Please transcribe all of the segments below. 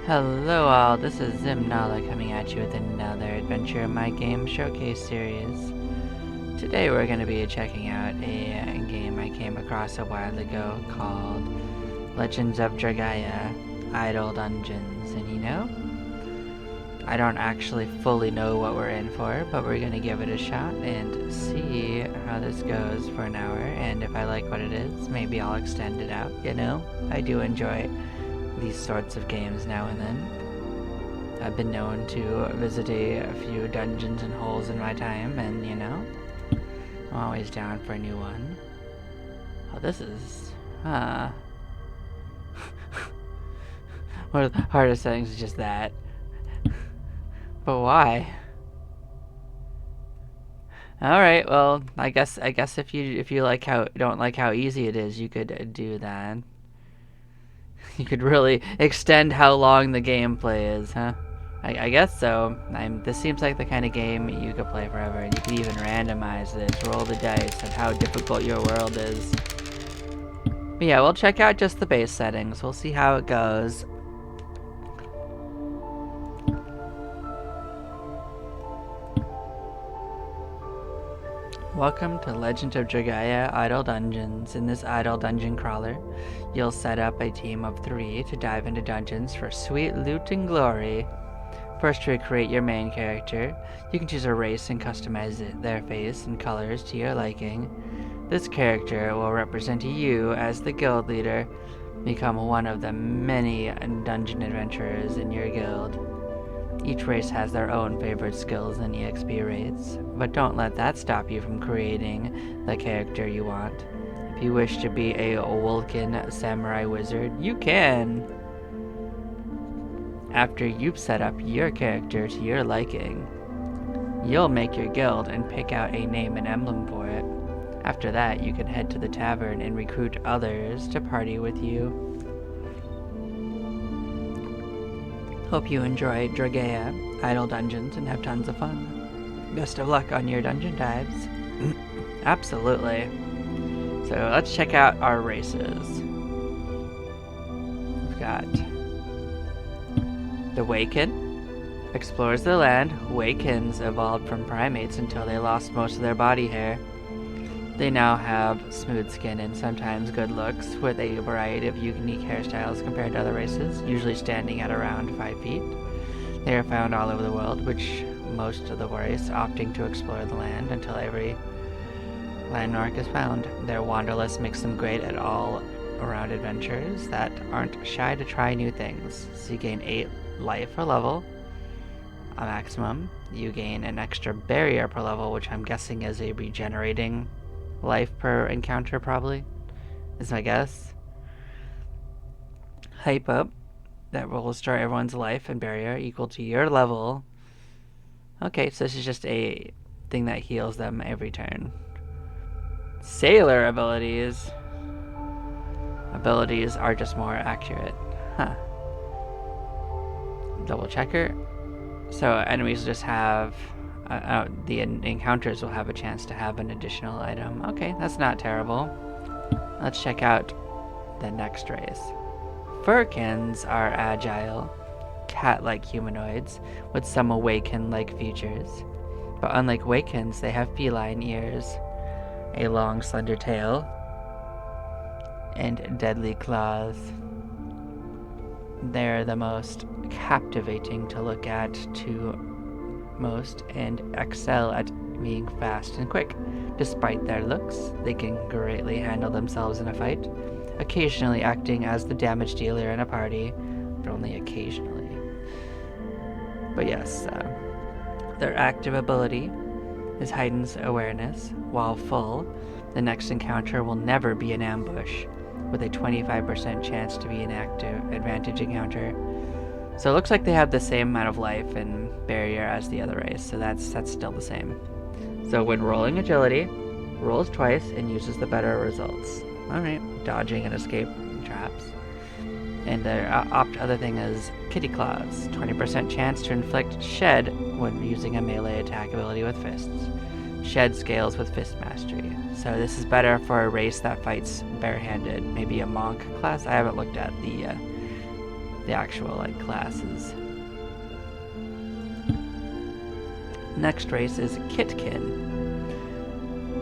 Hello all, this is Zimnala coming at you with another adventure in my game showcase series. Today we're going to be checking out a game I came across a while ago called Legends of Dragaea, Idle Dungeons, and I don't actually fully know what we're in for, but we're going to give it a shot and see how this goes for an hour, and if I like what it is, maybe I'll extend it out, I do enjoy these sorts of games now and then. I've been known to visit a few dungeons and holes in my time, and I'm always down for a new one. Oh, this is. One of the hardest settings is just that. But why? Alright, well, I guess if you don't like how easy it is, you could do that. You could really extend how long the gameplay is, huh? I guess so. This seems like the kind of game you could play forever, and you can even randomize this, roll the dice, and how difficult your world is. But yeah, we'll check out just the base settings. We'll see how it goes. Welcome to Legend of Dragaea Idle Dungeons. In this idle dungeon crawler, you'll set up a team of 3 to dive into dungeons for sweet loot and glory. First, to create your main character, you can choose a race and customize their face and colors to your liking. This character will represent you as the guild leader. Become one of the many dungeon adventurers in your guild. Each race has their own favorite skills and EXP rates, but don't let that stop you from creating the character you want. If you wish to be a Vulcan samurai wizard, you can! After you've set up your character to your liking, you'll make your guild and pick out a name and emblem for it. After that, you can head to the tavern and recruit others to party with you. Hope you enjoy Dragaea, Idle Dungeons, and have tons of fun. Best of luck on your dungeon dives. Absolutely. So let's check out our races. We've got the Waken. Explores the land. Wakens evolved from primates until they lost most of their body hair. They now have smooth skin and sometimes good looks, with a variety of unique hairstyles compared to other races, usually standing at around 5 feet. They are found all over the world, which most of the race opting to explore the land until every landmark is found. Their wanderlust makes them great at all-around adventures that aren't shy to try new things. So you gain 8 life per level, a maximum. You gain an extra barrier per level, which I'm guessing is a regenerating life per encounter, probably, is my guess. Hype up. That will restore everyone's life and barrier equal to your level. Okay, so this is just a thing that heals them every turn. Sailor abilities. Abilities are just more accurate. Huh. Double checker. So enemies just have the encounters will have a chance to have an additional item. Okay, that's not terrible. Let's check out the next race. Furkins are agile, cat-like humanoids with some awaken-like features. But unlike Wakens, they have feline ears, a long, slender tail, and deadly claws. They're the most captivating to look at to most and excel at being fast and quick. Despite their looks, they can greatly handle themselves in a fight, occasionally acting as the damage dealer in a party, but only occasionally. But yes, their active ability is heightens awareness. While full, the next encounter will never be an ambush, with a 25% chance to be an active advantage encounter. So it looks like they have the same amount of life and barrier as the other race, so that's still the same. So when rolling agility, rolls twice and uses the better results. Alright, dodging and escape traps. And their other thing is Kitty Claws, 20% chance to inflict Shed when using a melee attack ability with fists. Shed scales with fist mastery. So this is better for a race that fights barehanded, maybe a monk class. I haven't looked at the the actual like classes. Next race is Kitkin.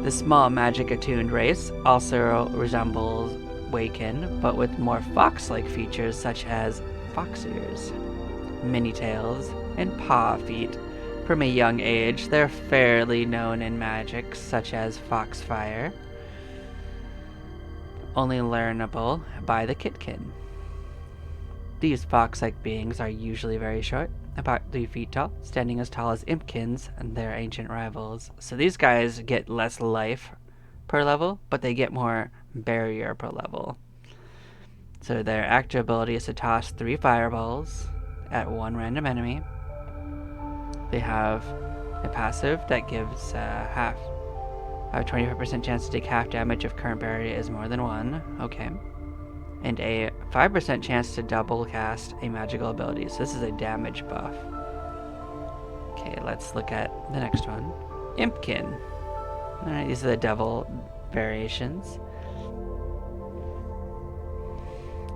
The small magic-attuned race also resembles Waken, but with more fox-like features such as fox ears, mini tails, and paw feet. From a young age, they're fairly known in magic, such as Foxfire, only learnable by the Kitkin. These fox-like beings are usually very short, about 3 feet tall, standing as tall as Impkins and their ancient rivals. So these guys get less life per level, but they get more barrier per level. So their active ability is to toss 3 fireballs at 1 random enemy. They have a passive that gives a 25% chance to take half damage if current barrier is more than 1. Okay. And a 5% chance to double cast a magical ability. So this is a damage buff. Okay, let's look at the next one. Impkin. Alright, these are the devil variations.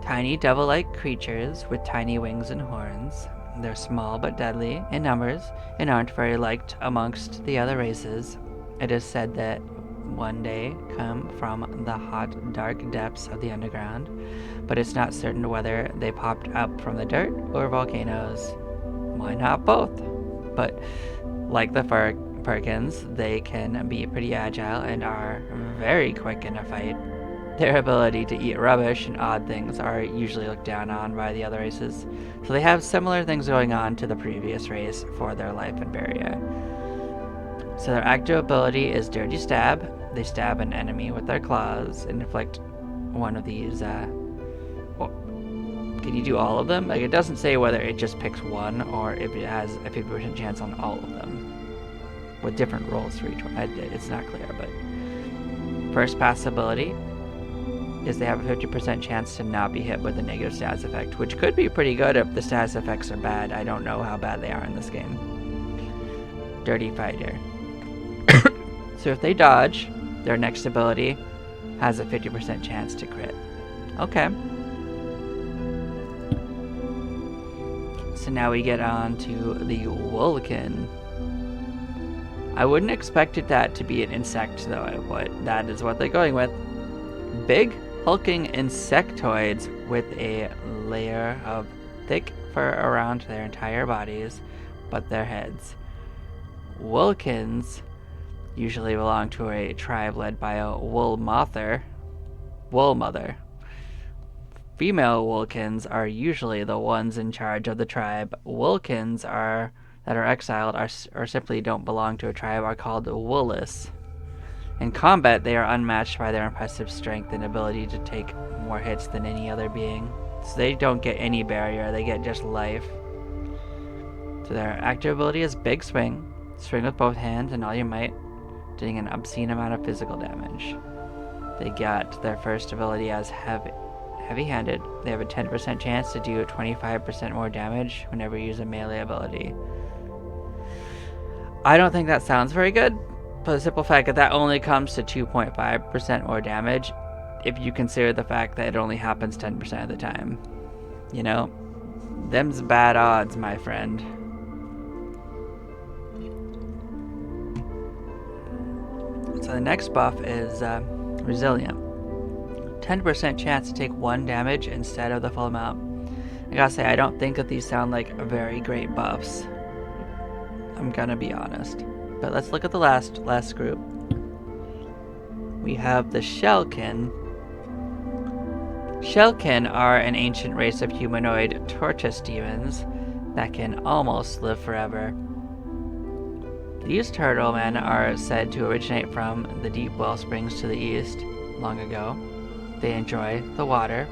Tiny devil-like creatures with tiny wings and horns. They're small but deadly in numbers and aren't very liked amongst the other races. It is said that one day come from the hot, dark depths of the underground, but it's not certain whether they popped up from the dirt or volcanoes. Why not both? But like the Perkins, they can be pretty agile and are very quick in a fight. Their ability to eat rubbish and odd things are usually looked down on by the other races, so they have similar things going on to the previous race for their life and barrier. So their active ability is Dirty Stab. They stab an enemy with their claws and inflict one of these. Can you do all of them? Like, it doesn't say whether it just picks one or if it has a 50% chance on all of them, with different rolls for each one. It's not clear, but first pass ability is they have a 50% chance to not be hit with a negative status effect, which could be pretty good if the status effects are bad. I don't know how bad they are in this game. Dirty Fighter. So if they dodge, their next ability has a 50% chance to crit. Okay. So now we get on to the Wulkin. I wouldn't expect that to be an insect, though, but that is what they're going with. Big, hulking insectoids with a layer of thick fur around their entire bodies, but their heads. Wulkins usually belong to a tribe led by a wool mother. Female Wulkins are usually the ones in charge of the tribe. Wulkins that are exiled or simply don't belong to a tribe are called Woolis. In combat, they are unmatched by their impressive strength and ability to take more hits than any other being. So they don't get any barrier, they get just life. So their active ability is Big Swing. Swing with both hands and all your might, doing an obscene amount of physical damage. They got their first ability as heavy-handed. They have a 10% chance to do 25% more damage whenever you use a melee ability. I don't think that sounds very good, for the simple fact that only comes to 2.5% more damage if you consider the fact that it only happens 10% of the time. You know? Them's bad odds, my friend. So the next buff is Resilient. 10% chance to take 1 damage instead of the full amount. I gotta say, I don't think that these sound like very great buffs. I'm gonna be honest. But let's look at the last group. We have the Shellkin. Shellkin are an ancient race of humanoid tortoise demons that can almost live forever. These turtle men are said to originate from the deep well springs to the east long ago. They enjoy the water,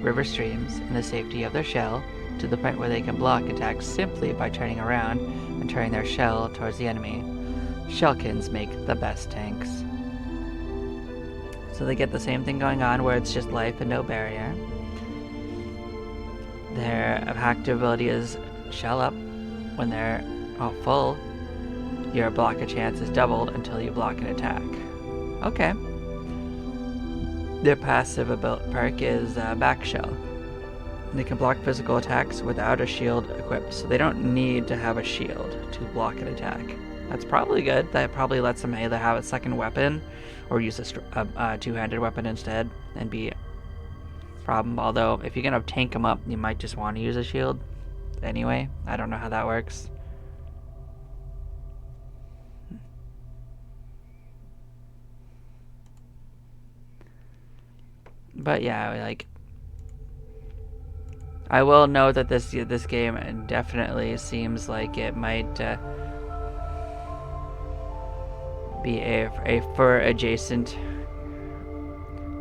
river streams, and the safety of their shell to the point where they can block attacks simply by turning around and turning their shell towards the enemy. Shellkins make the best tanks. So they get the same thing going on where it's just life and no barrier. Their active ability is Shell Up. When they're full, your block chance is doubled until you block an attack. Okay. Their passive perk is Back Shell. They can block physical attacks without a shield equipped, so they don't need to have a shield to block an attack. That's probably good. That probably lets them either have a second weapon or use a two-handed weapon instead and be a problem. Although, if you're going to tank them up, you might just want to use a shield anyway. I don't know how that works. But yeah, like, I will note that this game definitely seems like it might be a fur adjacent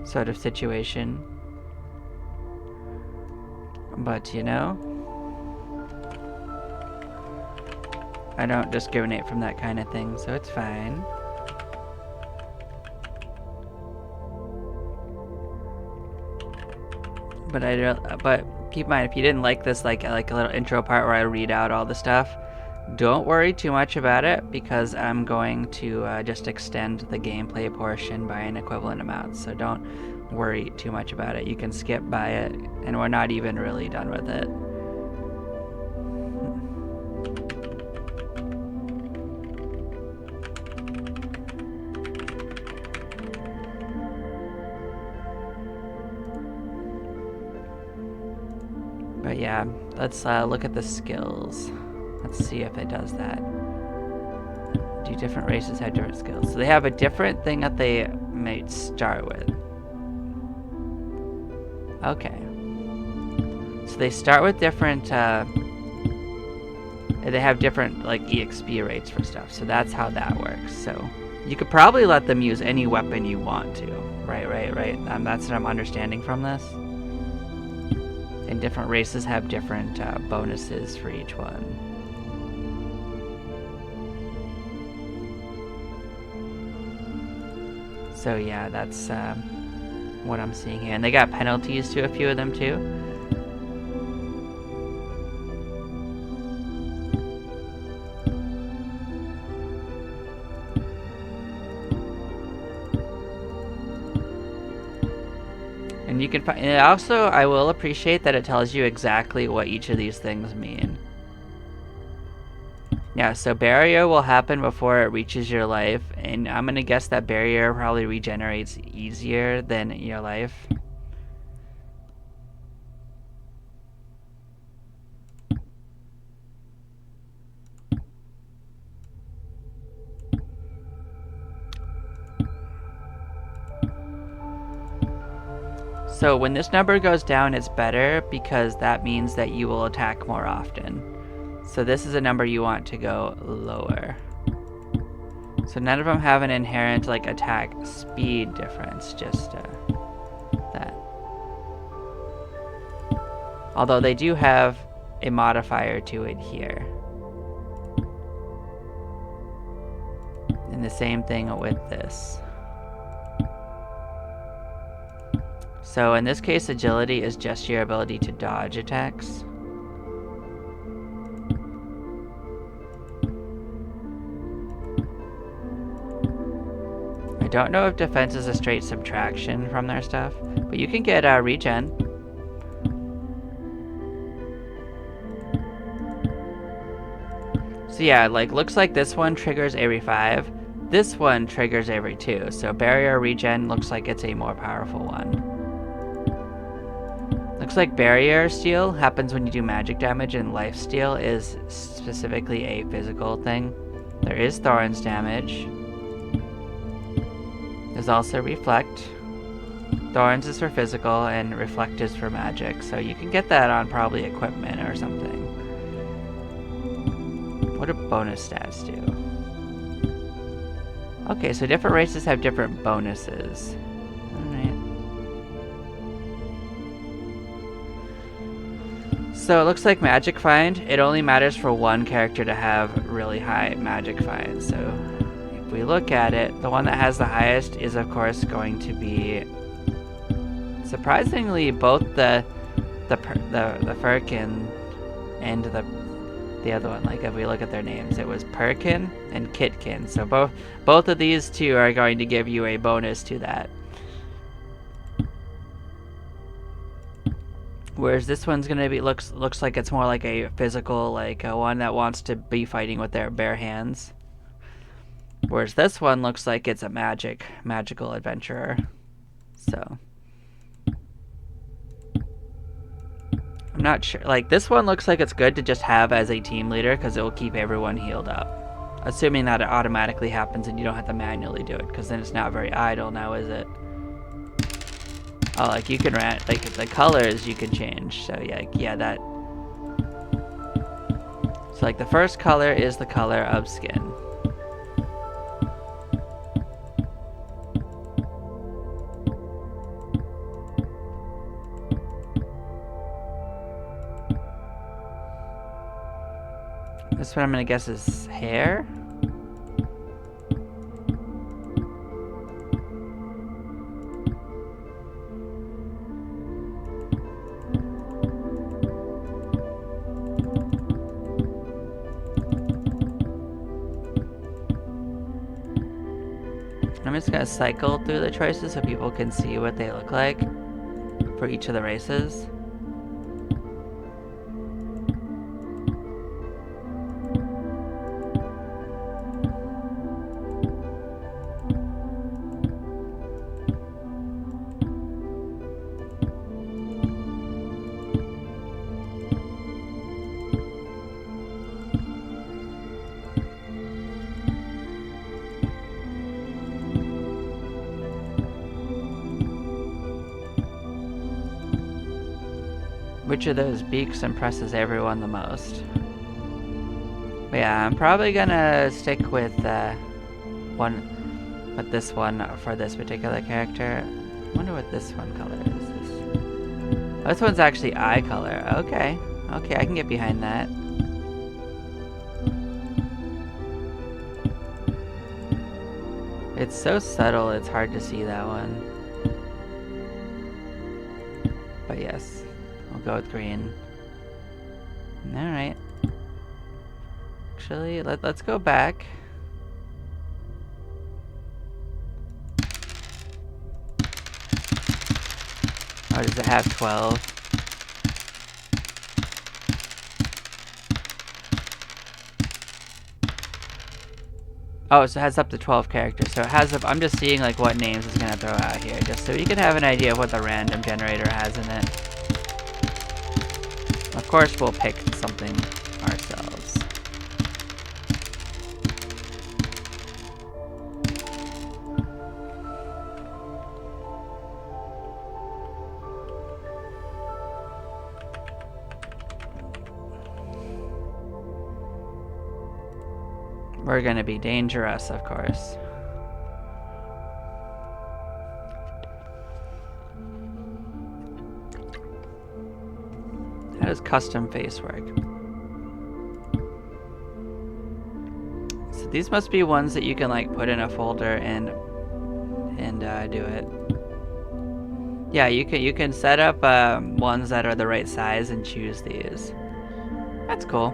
sort of situation. But you know, I don't discriminate from that kind of thing, so it's fine. But keep in mind, if you didn't like this, like a little intro part where I read out all the stuff, don't worry too much about it, because I'm going to just extend the gameplay portion by an equivalent amount. So don't worry too much about it. You can skip by it, and we're not even really done with it. But yeah, let's look at the skills. Let's see if it does that. Do different races have different skills? So they have a different thing that they might start with. Okay. So they start with different, they have different, like, EXP rates for stuff. So that's how that works. So you could probably let them use any weapon you want to. Right. That's what I'm understanding from this. And different races have different bonuses for each one. So yeah, that's what I'm seeing here. And they got penalties to a few of them too. And you can find, and also I will appreciate that it tells you exactly what each of these things mean. Yeah, so barrier will happen before it reaches your life, and I'm gonna guess that barrier probably regenerates easier than your life. So when this number goes down, it's better, because that means that you will attack more often. So this is a number you want to go lower. So none of them have an inherent, like, attack speed difference, just that. Although they do have a modifier to it here. And the same thing with this. So in this case, agility is just your ability to dodge attacks. I don't know if defense is a straight subtraction from their stuff, but you can get regen. So yeah, like, looks like this one triggers every 5. This one triggers every 2. So barrier regen looks like it's a more powerful one. Looks like barrier steal happens when you do magic damage, and life steal is specifically a physical thing. There is thorns damage. There's also reflect. Thorns is for physical, and reflect is for magic. So you can get that on probably equipment or something. What do bonus stats do? Okay, so different races have different bonuses. Alright. So it looks like Magic Find, it only matters for one character to have really high Magic Find. So if we look at it, the one that has the highest is, of course, going to be, surprisingly, both the Firkin and the other one. Like, if we look at their names, it was Perkin and Kitkin. So both of these two are going to give you a bonus to that. Whereas this one's gonna be looks like it's more like a physical, like one that wants to be fighting with their bare hands. Whereas this one looks like it's a magical adventurer. So I'm not sure. Like this one looks like it's good to just have as a team leader because it will keep everyone healed up. Assuming that it automatically happens and you don't have to manually do it, because then it's not very idle now, is it? Oh, like you can like the colors you can change. So yeah, that. So like the first color is the color of skin. This one I'm gonna guess is hair. I'm just gonna cycle through the choices so people can see what they look like for each of the races. Which of those beaks impresses everyone the most? But yeah, I'm probably gonna stick with this one for this particular character. I wonder what this one color is. This one's actually eye color. Okay, I can get behind that. It's so subtle, it's hard to see that one. But yes, we'll go with green. Alright. Actually, let's go back. Oh, does it have 12? Oh, so it has up to 12 characters. So it has up, I'm just seeing like what names it's gonna throw out here, just so you can have an idea of what the random generator has in it. Of course, we'll pick something ourselves. We're gonna be dangerous, of course. How does custom face work? So these must be ones that you can like put in a folder and do it. Yeah, you can set up ones that are the right size and choose these. That's cool.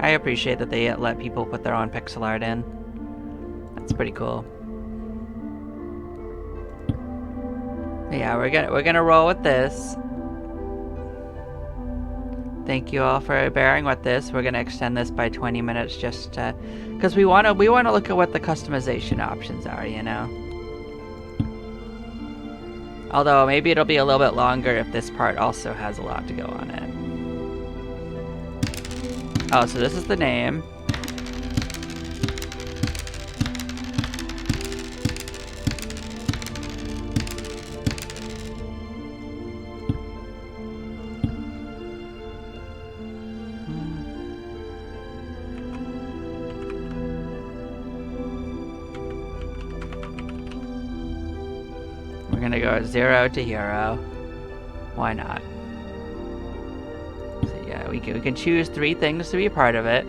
I appreciate that they let people put their own pixel art in. That's pretty cool. But yeah, we're gonna roll with this. Thank you all for bearing with this. We're gonna extend this by 20 minutes just because we wanna look at what the customization options are, you know. Although maybe it'll be a little bit longer if this part also has a lot to go on it. Oh, so this is the name. We're gonna go 0 to hero. Why not? So yeah, we can choose 3 things to be part of it.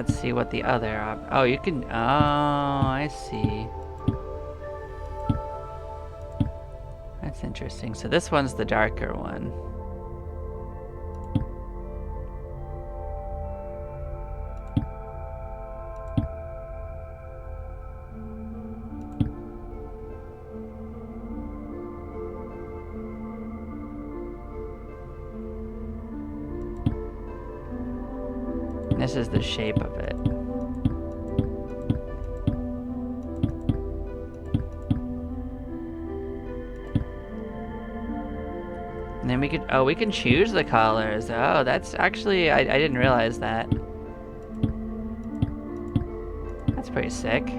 let's see what the other oh, you can, oh, I see. That's interesting. So this one's the darker one. This is the shape of it. And then we could, oh, we can choose the colors. Oh, that's actually, I didn't realize that. That's pretty sick.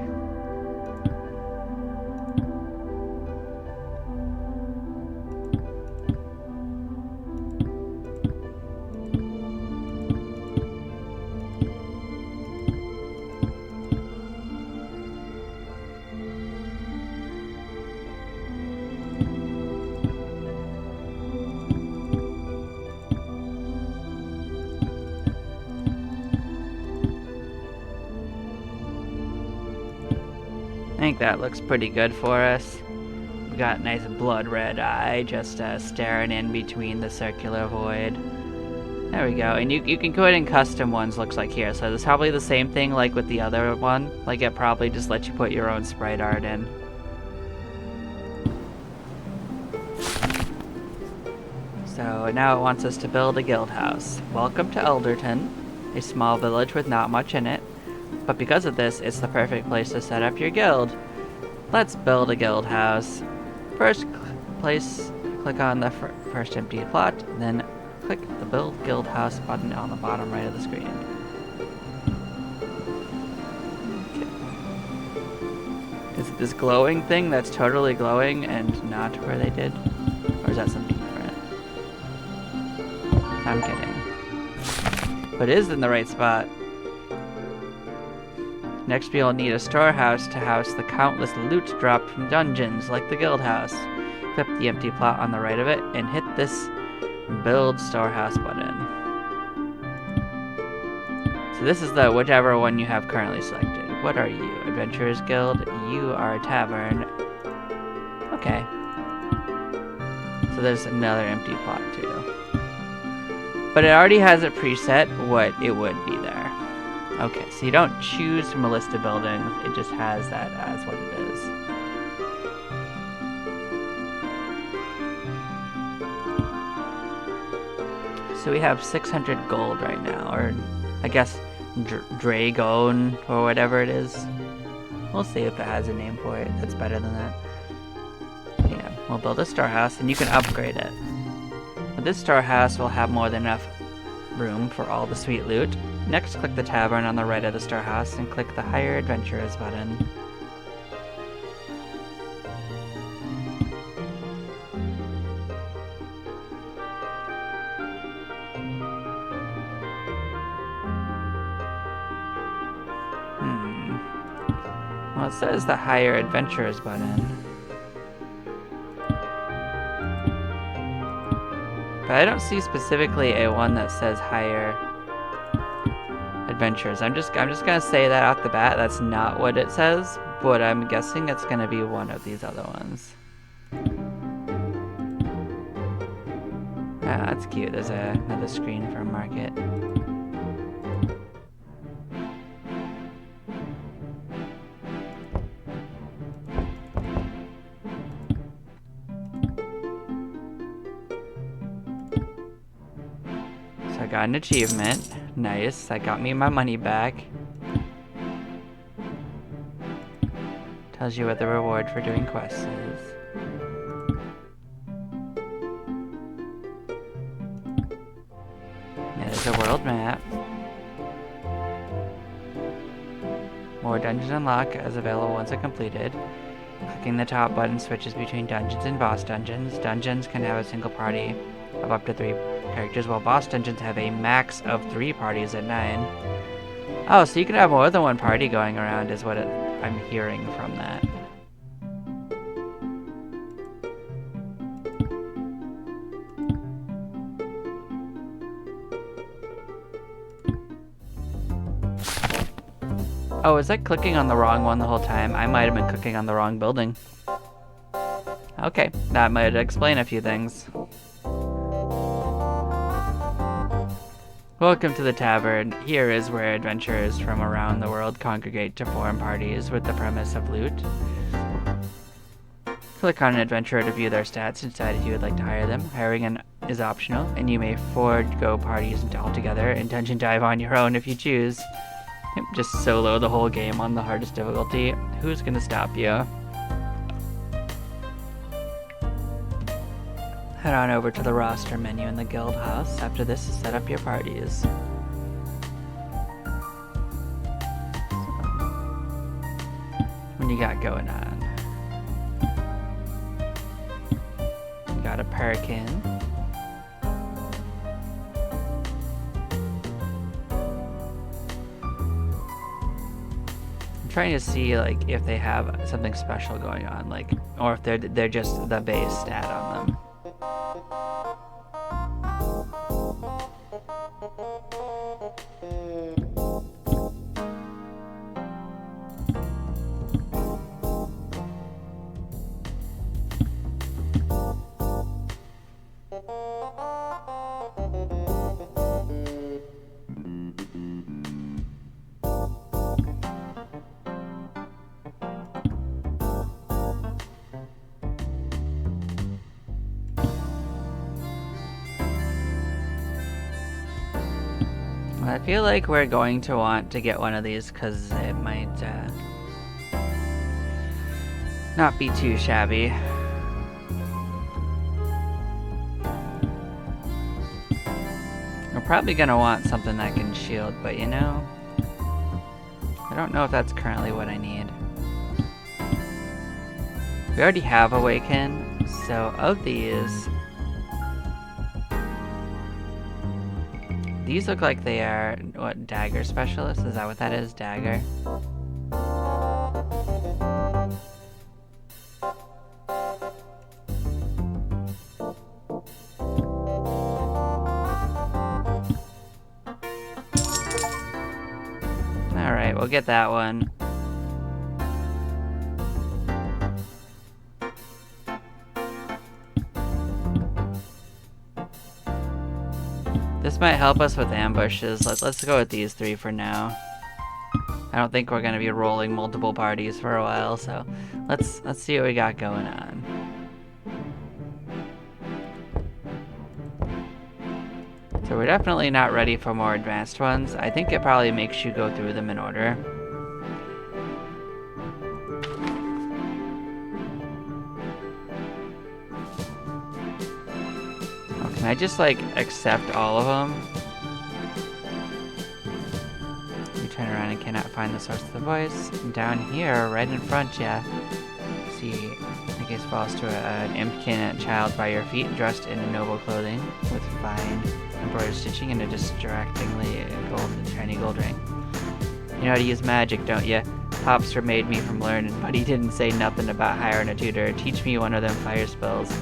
I think that looks pretty good for us. We got a nice blood red eye just staring in between the circular void. There we go. And you can go ahead and custom ones, looks like here. So it's probably the same thing like with the other one. Like it probably just lets you put your own sprite art in. So now it wants us to build a guild house. Welcome to Elderton, a small village with not much in it. But because of this, it's the perfect place to set up your guild. Let's build a guild house. First, click on the first empty plot, then click the Build Guild House button on the bottom right of the screen. Okay. Is it this glowing thing that's totally glowing and not where they did? Or is that something different? I'm kidding. But it is in the right spot. Next, we'll need a storehouse to house the countless loot dropped from dungeons, like the guild house. Click the empty plot on the right of it, and hit this Build Storehouse button. So this is the whichever one you have currently selected. What are you? Adventurers Guild? You are a tavern. Okay. So there's another empty plot too. But it already has it preset what it would be there. Okay, so you don't choose from a list of buildings, it just has that as what it is. So we have 600 gold right now, or I guess Dragon, or whatever it is. We'll see if it has a name for it that's better than that. Yeah, we'll build a storehouse, and you can upgrade it. But this storehouse will have more than enough room for all the sweet loot. Next, click the tavern on the right of the storehouse and click the Hire Adventurers button. Well, it says the Hire Adventurers button. But I don't see specifically a one that says Hire Adventures. I'm just gonna say that off the bat. That's not what it says, but I'm guessing it's gonna be one of these other ones. Ah, that's cute. There's another screen for market. So I got an achievement. Nice, that got me my money back. Tells you what the reward for doing quests is. There's a world map. More dungeons unlock as available once they're completed. Clicking the top button switches between dungeons and boss dungeons. Dungeons can have a single party of up to 3 characters, while boss dungeons have a max of 3 parties at 9. Oh, so you can have more than one party going around is what I'm hearing from that. Oh, is that clicking on the wrong one the whole time? I might have been clicking on the wrong building. Okay, that might explain a few things. Welcome to the tavern. Here is where adventurers from around the world congregate to form parties with the premise of loot. Click on an adventurer to view their stats and decide if you would like to hire them. Hiring is optional, and you may forego parties altogether and dungeon dive on your own if you choose. Just solo the whole game on the hardest difficulty. Who's gonna stop you? Head on over to the roster menu in the guild house after this to set up your parties. What you got going on? You got a Perkin. I'm trying to see like if they have something special going on, like, or if they're just the base stat on them. I feel like we're going to want to get one of these because it might not be too shabby. We're probably going to want something that can shield, but you know, I don't know if that's currently what I need. We already have Awaken, so of these look like they are, what, dagger specialists? Is that what that is? Dagger? Alright, we'll get that one. This might help us with ambushes. Let's go with these three for now. I don't think we're gonna be rolling multiple parties for a while, so let's see what we got going on. So we're definitely not ready for more advanced ones. I think it probably makes you go through them in order. Can I just like accept all of them? You turn around and cannot find the source of the voice. And down here, right in front, yeah. See, I guess falls to an impudent child by your feet, dressed in noble clothing, with fine embroidered stitching and a distractingly shiny gold ring. You know how to use magic, don't you? Popster made me from learning, but he didn't say nothing about hiring a tutor. Teach me one of them fire spells.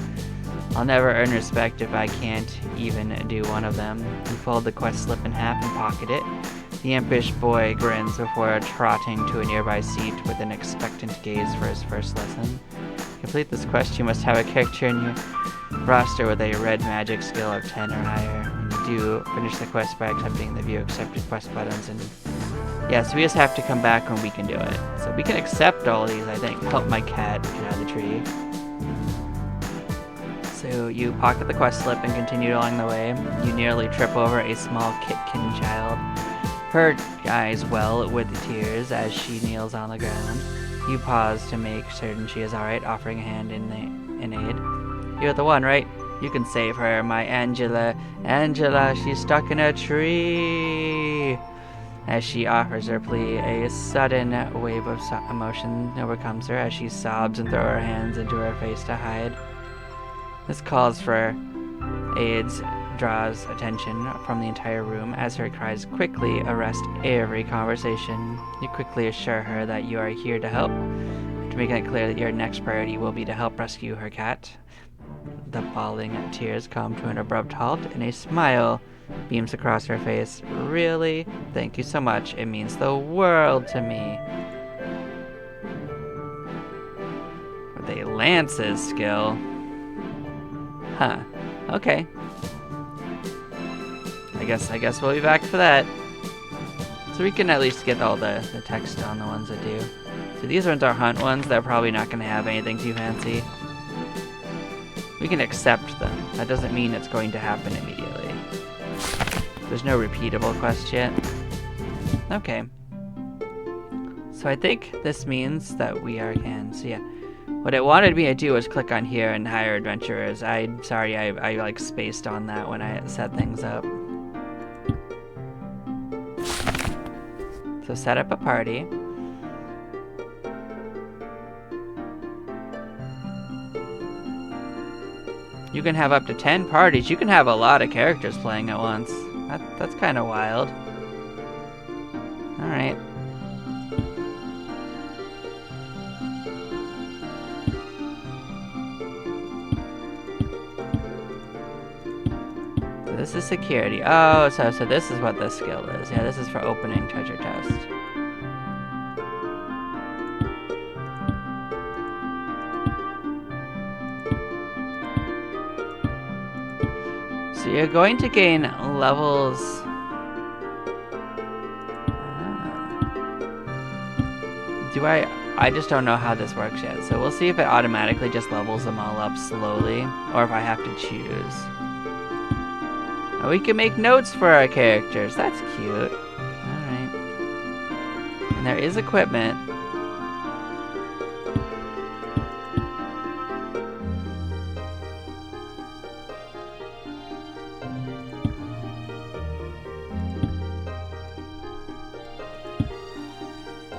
I'll never earn respect if I can't even do one of them. You fold the quest slip in half and pocket it. The impish boy grins before trotting to a nearby seat with an expectant gaze for his first lesson. To complete this quest, you must have a character in your roster with a red magic skill of 10 or higher. When you do, finish the quest by accepting the view accepted quest buttons, and yeah, so we just have to come back when we can do it. So we can accept all of these, I think. Help my cat get out of the tree. So you pocket the quest slip and continue along the way. You nearly trip over a small kitkin child. Her eyes well with tears as she kneels on the ground. You pause to make certain she is alright, offering a hand in aid. You're the one, right? You can save her, my Angela. Angela, she's stuck in a tree. As she offers her plea, a sudden wave of emotion overcomes her as she sobs and throws her hands into her face to hide. This calls for aids, draws attention from the entire room as her cries quickly arrest every conversation. You quickly assure her that you are here to help, to make it clear that your next priority will be to help rescue her cat. The falling tears come to an abrupt halt, and a smile Beams across her face. Really? Thank you so much. It means the world to me. With a Lance's skill. Huh. Okay. I guess we'll be back for that. So we can at least get all the text on the ones that do. So these ones are hunt ones. They're probably not going to have anything too fancy. We can accept them. That doesn't mean it's going to happen immediately. There's no repeatable quest yet. Okay. So I think this means that we are can. So yeah. What it wanted me to do was click on here and hire adventurers. I'm sorry, I like spaced on that when I set things up. So set up a party. You can have up to 10 parties. You can have a lot of characters playing at once. That's kind of wild. Alright. So this is security. Oh, so this is what this skill is. Yeah, this is for opening treasure chest. So you're going to gain levels. I just don't know how this works yet. So we'll see if it automatically just levels them all up slowly, or if I have to choose. Oh, we can make notes for our characters. That's cute. Alright. And there is equipment.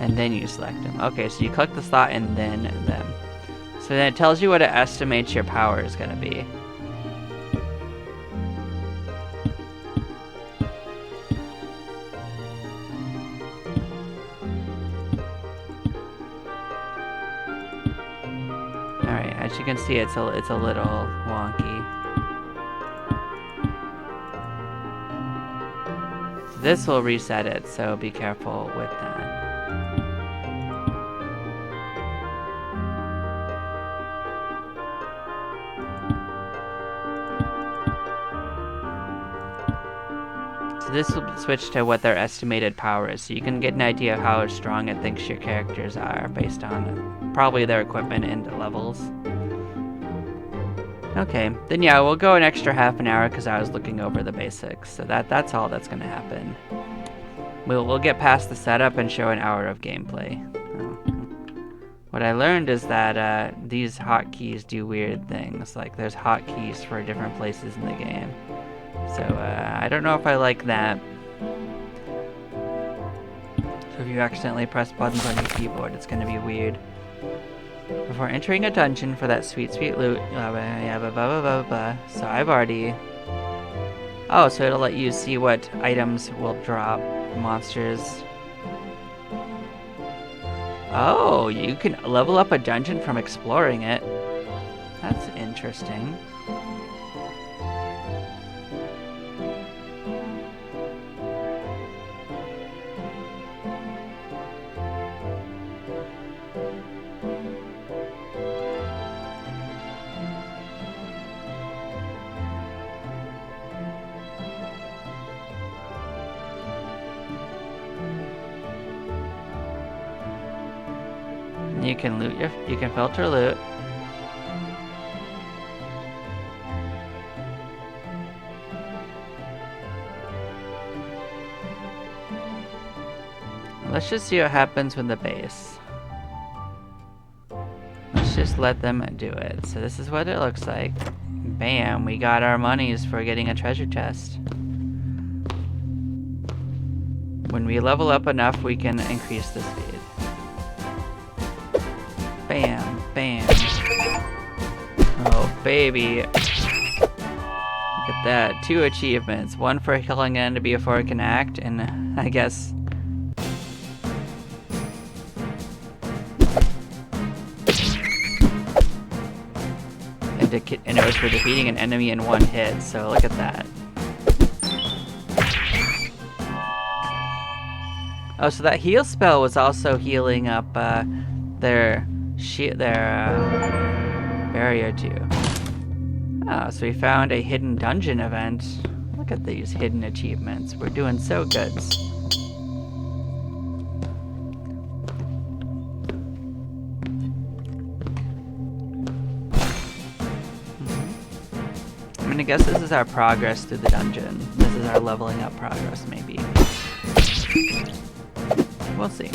And then you select them. Okay, so you click the slot and then them. So then it tells you what it estimates your power is going to be. Alright, as you can see, it's a little wonky. So this will reset it, so be careful with that. So this will switch to what their estimated power is, so you can get an idea of how strong it thinks your characters are based on probably their equipment and levels. Okay, then yeah, we'll go an extra half an hour because I was looking over the basics, so that's all that's going to happen. We'll get past the setup and show an hour of gameplay. What I learned is that these hotkeys do weird things, like there's hotkeys for different places in the game. So I don't know if I like that. So if you accidentally press buttons on your keyboard, it's going to be weird. Before entering a dungeon for that sweet, sweet loot, so I've already... Oh, so it'll let you see what items will drop, monsters. Oh, you can level up a dungeon from exploring it. That's interesting. You can loot you can filter loot. Let's just see what happens with the base. Let's just let them do it. So this is what it looks like. Bam, we got our monies for getting a treasure chest. When we level up enough, we can increase the speed. Bam, bam. Oh, baby. Look at that. 2 achievements. One for killing an enemy before it can act, and I guess... And it was for defeating an enemy in 1 hit, so look at that. Oh, so that heal spell was also healing up their barrier too. Oh, so we found a hidden dungeon event. Look at these hidden achievements. We're doing so good. I'm gonna guess this is our progress through the dungeon. This is our leveling up progress, maybe. We'll see.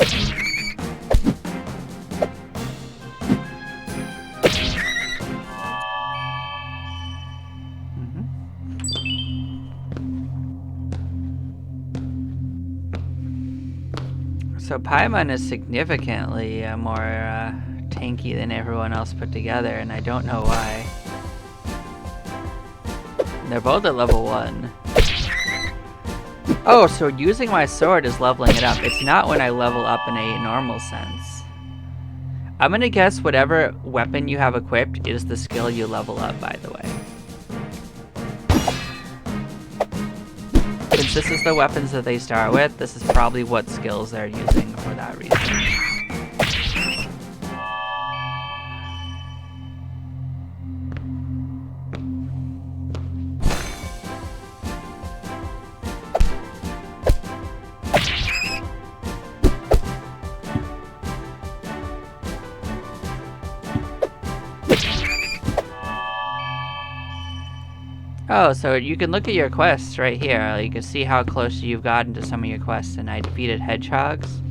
So Paimon is significantly more tanky than everyone else put together, and I don't know why. They're both at level 1. Oh, so using my sword is leveling it up. It's not when I level up in a normal sense. I'm gonna guess whatever weapon you have equipped is the skill you level up, by the way. Since this is the weapons that they start with, this is probably what skills they're using for that reason. Oh, so you can look at your quests right here. You can see how close you've gotten to some of your quests, and I defeated hedgehogs.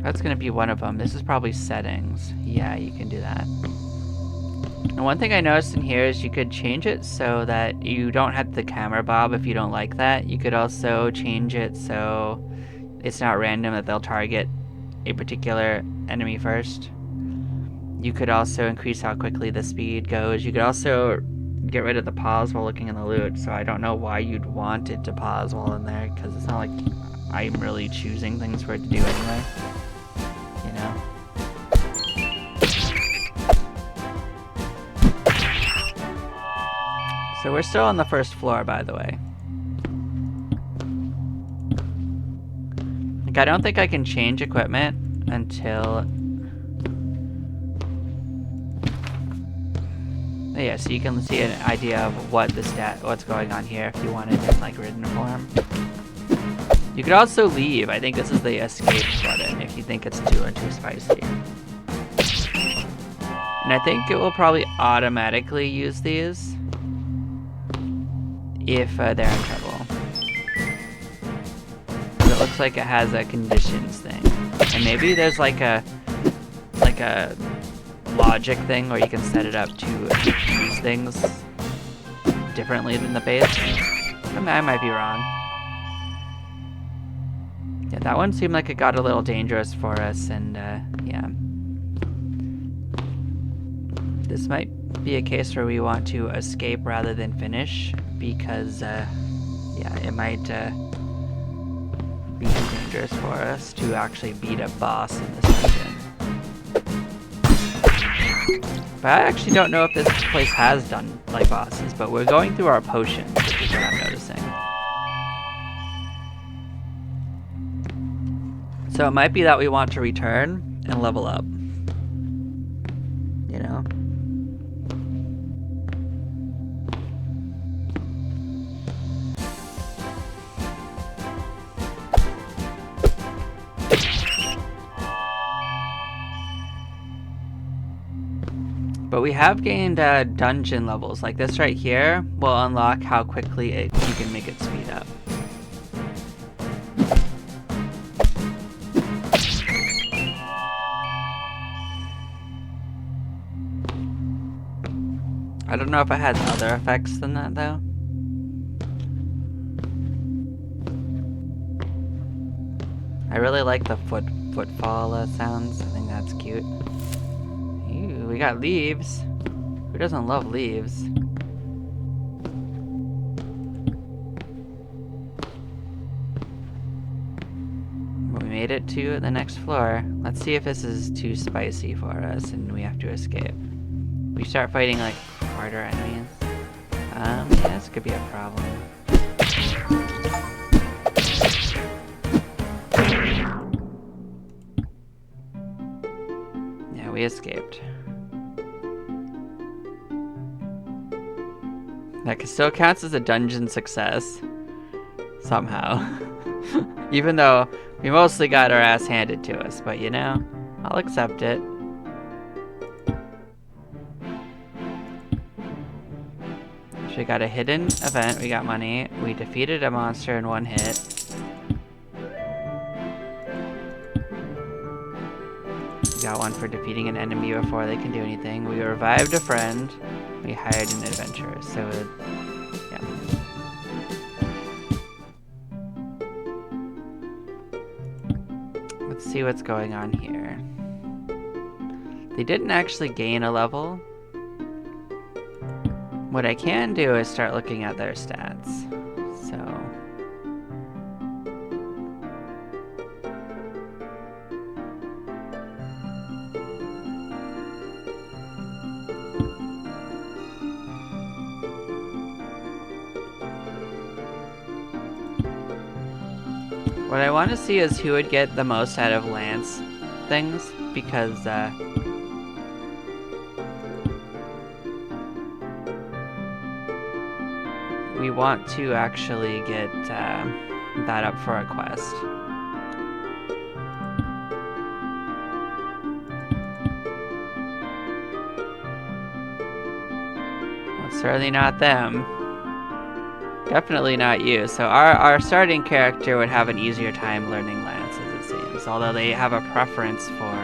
That's gonna be one of them. This is probably settings. Yeah, you can do that. And one thing I noticed in here is you could change it so that you don't have the camera bob if you don't like that. You could also change it so it's not random that they'll target a particular enemy first. You could also increase how quickly the speed goes. You could also get rid of the pause while looking in the loot. So I don't know why you'd want it to pause while in there, because it's not like I'm really choosing things for it to do anyway. You know? So we're still on the first floor, by the way. Like, I don't think I can change equipment until... Yeah, so you can see an idea of what's going on here if you want it in like written form. You could also leave. I think this is the escape button if you think it's too spicy. And I think it will probably automatically use these if they're in trouble. It looks like it has a conditions thing, and maybe there's like a logic thing where you can set it up to use things differently than the base. I mean, I might be wrong. Yeah, that one seemed like it got a little dangerous for us, and yeah. This might be a case where we want to escape rather than finish, because yeah, it might be too dangerous for us to actually beat a boss in this dungeon. But I actually don't know if this place has done like bosses, but we're going through our potions, which is what I'm noticing. So it might be that we want to return and level up. You know? But we have gained dungeon levels. Like this right here will unlock how quickly you can make it speed up. I don't know if it has other effects than that though. I really like the footfall sounds. I think that's cute. We got leaves. Who doesn't love leaves? We made it to the next floor. Let's see if this is too spicy for us and we have to escape. We start fighting like harder enemies. Yeah, this could be a problem. we escaped. That still counts as a dungeon success. Somehow. Even though we mostly got our ass handed to us, but you know, I'll accept it. So we got a hidden event, we got money, we defeated a monster in one hit. We got one for defeating an enemy before they can do anything. We revived a friend, we hired an adventurer, so yeah. Let's see what's going on here. They didn't actually gain a level. What I can do is start looking at their stats. So what I want to see is who would get the most out of Lance things, because we want to actually get that up for a quest. Well, it's certainly not them. Definitely not you. So our starting character would have an easier time learning Lance, as it seems. Although they have a preference for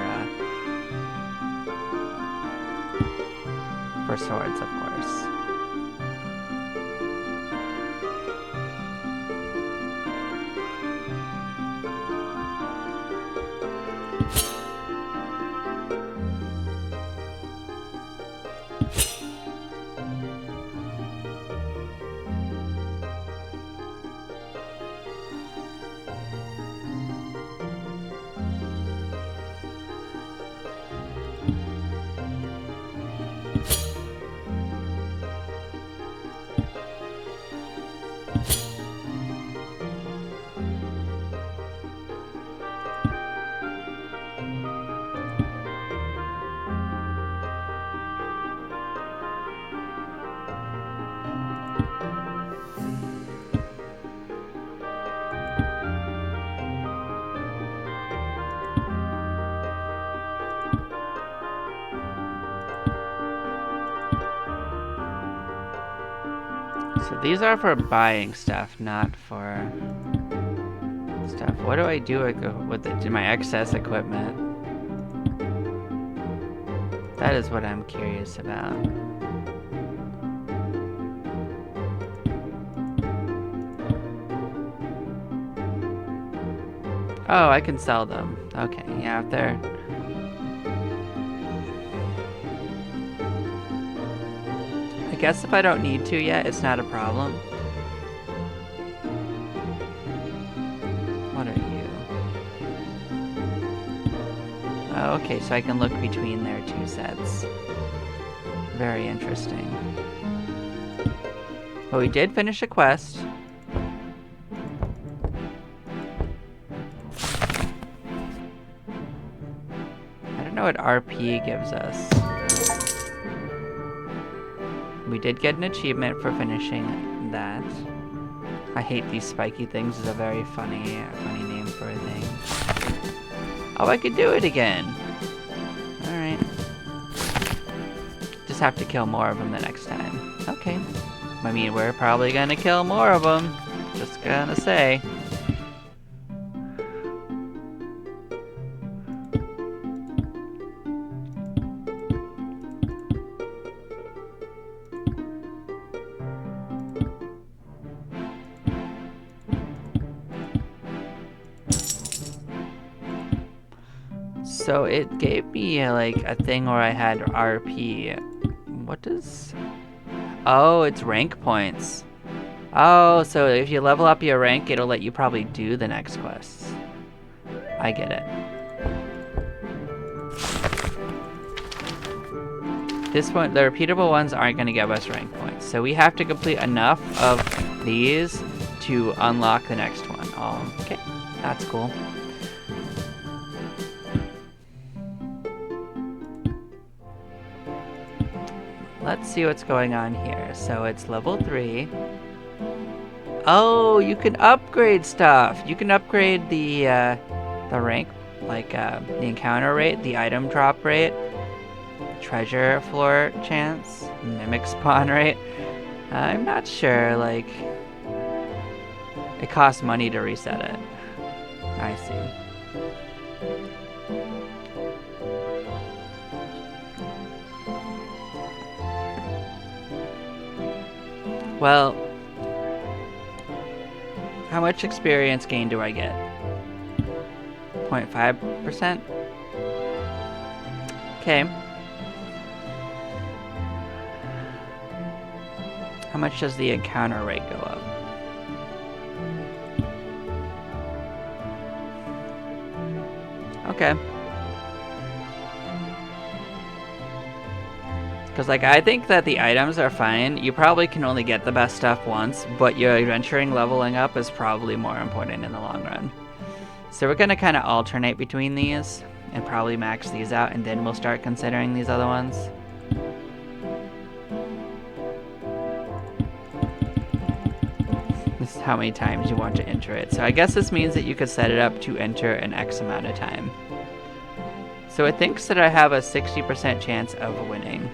swords, of course. So these are for buying stuff, not for stuff. What do I do with my excess equipment? That is what I'm curious about. Oh, I can sell them. Okay, yeah, if they're... I guess if I don't need to yet, it's not a problem. What are you? Oh, okay, so I can look between their two sets. Very interesting. But we did finish a quest. I don't know what RP gives us. We did get an achievement for finishing that. I hate these spiky things is a very funny name for a thing. Oh, I could do it again. Alright. Just have to kill more of them the next time. Okay. I mean, we're probably gonna kill more of them. Just gonna say. So it gave me like a thing where I had RP. What does... Oh, it's rank points. Oh, so if you level up your rank, it'll let you probably do the next quests. I get it. This one, the repeatable ones aren't going to give us rank points. So we have to complete enough of these to unlock the next one. Oh, okay. That's cool. let's see what's going on here. So it's level 3. Oh, you can upgrade stuff. You can upgrade the rank, like the encounter rate, the item drop rate, treasure floor chance, mimic spawn rate. I'm not sure, like, it costs money to reset it. I see. Well, how much experience gain do I get? 0.5%? Okay. How much does the encounter rate go up? Okay. Because, like, I think that the items are fine. You probably can only get the best stuff once, but your adventuring leveling up is probably more important in the long run. So we're going to kind of alternate between these and probably max these out, and then we'll start considering these other ones. This is how many times you want to enter it. So I guess this means that you could set it up to enter an X amount of time. So it thinks that I have a 60% chance of winning.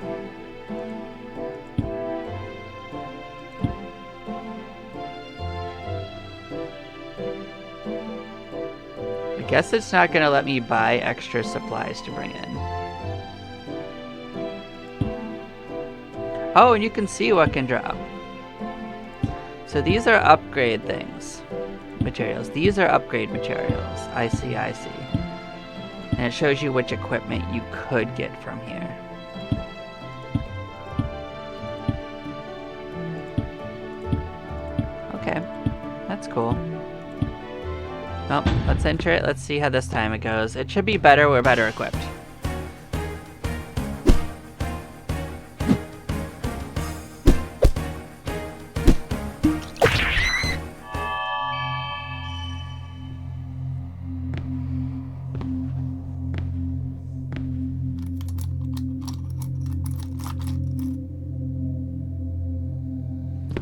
I guess it's not going to let me buy extra supplies to bring in. Oh, and you can see what can drop. So these are upgrade things. Materials. These are upgrade materials. I see, I see. And it shows you which equipment you could get from here. Okay, that's cool. Well, let's enter it. Let's see how this time it goes. It should be better. We're better equipped.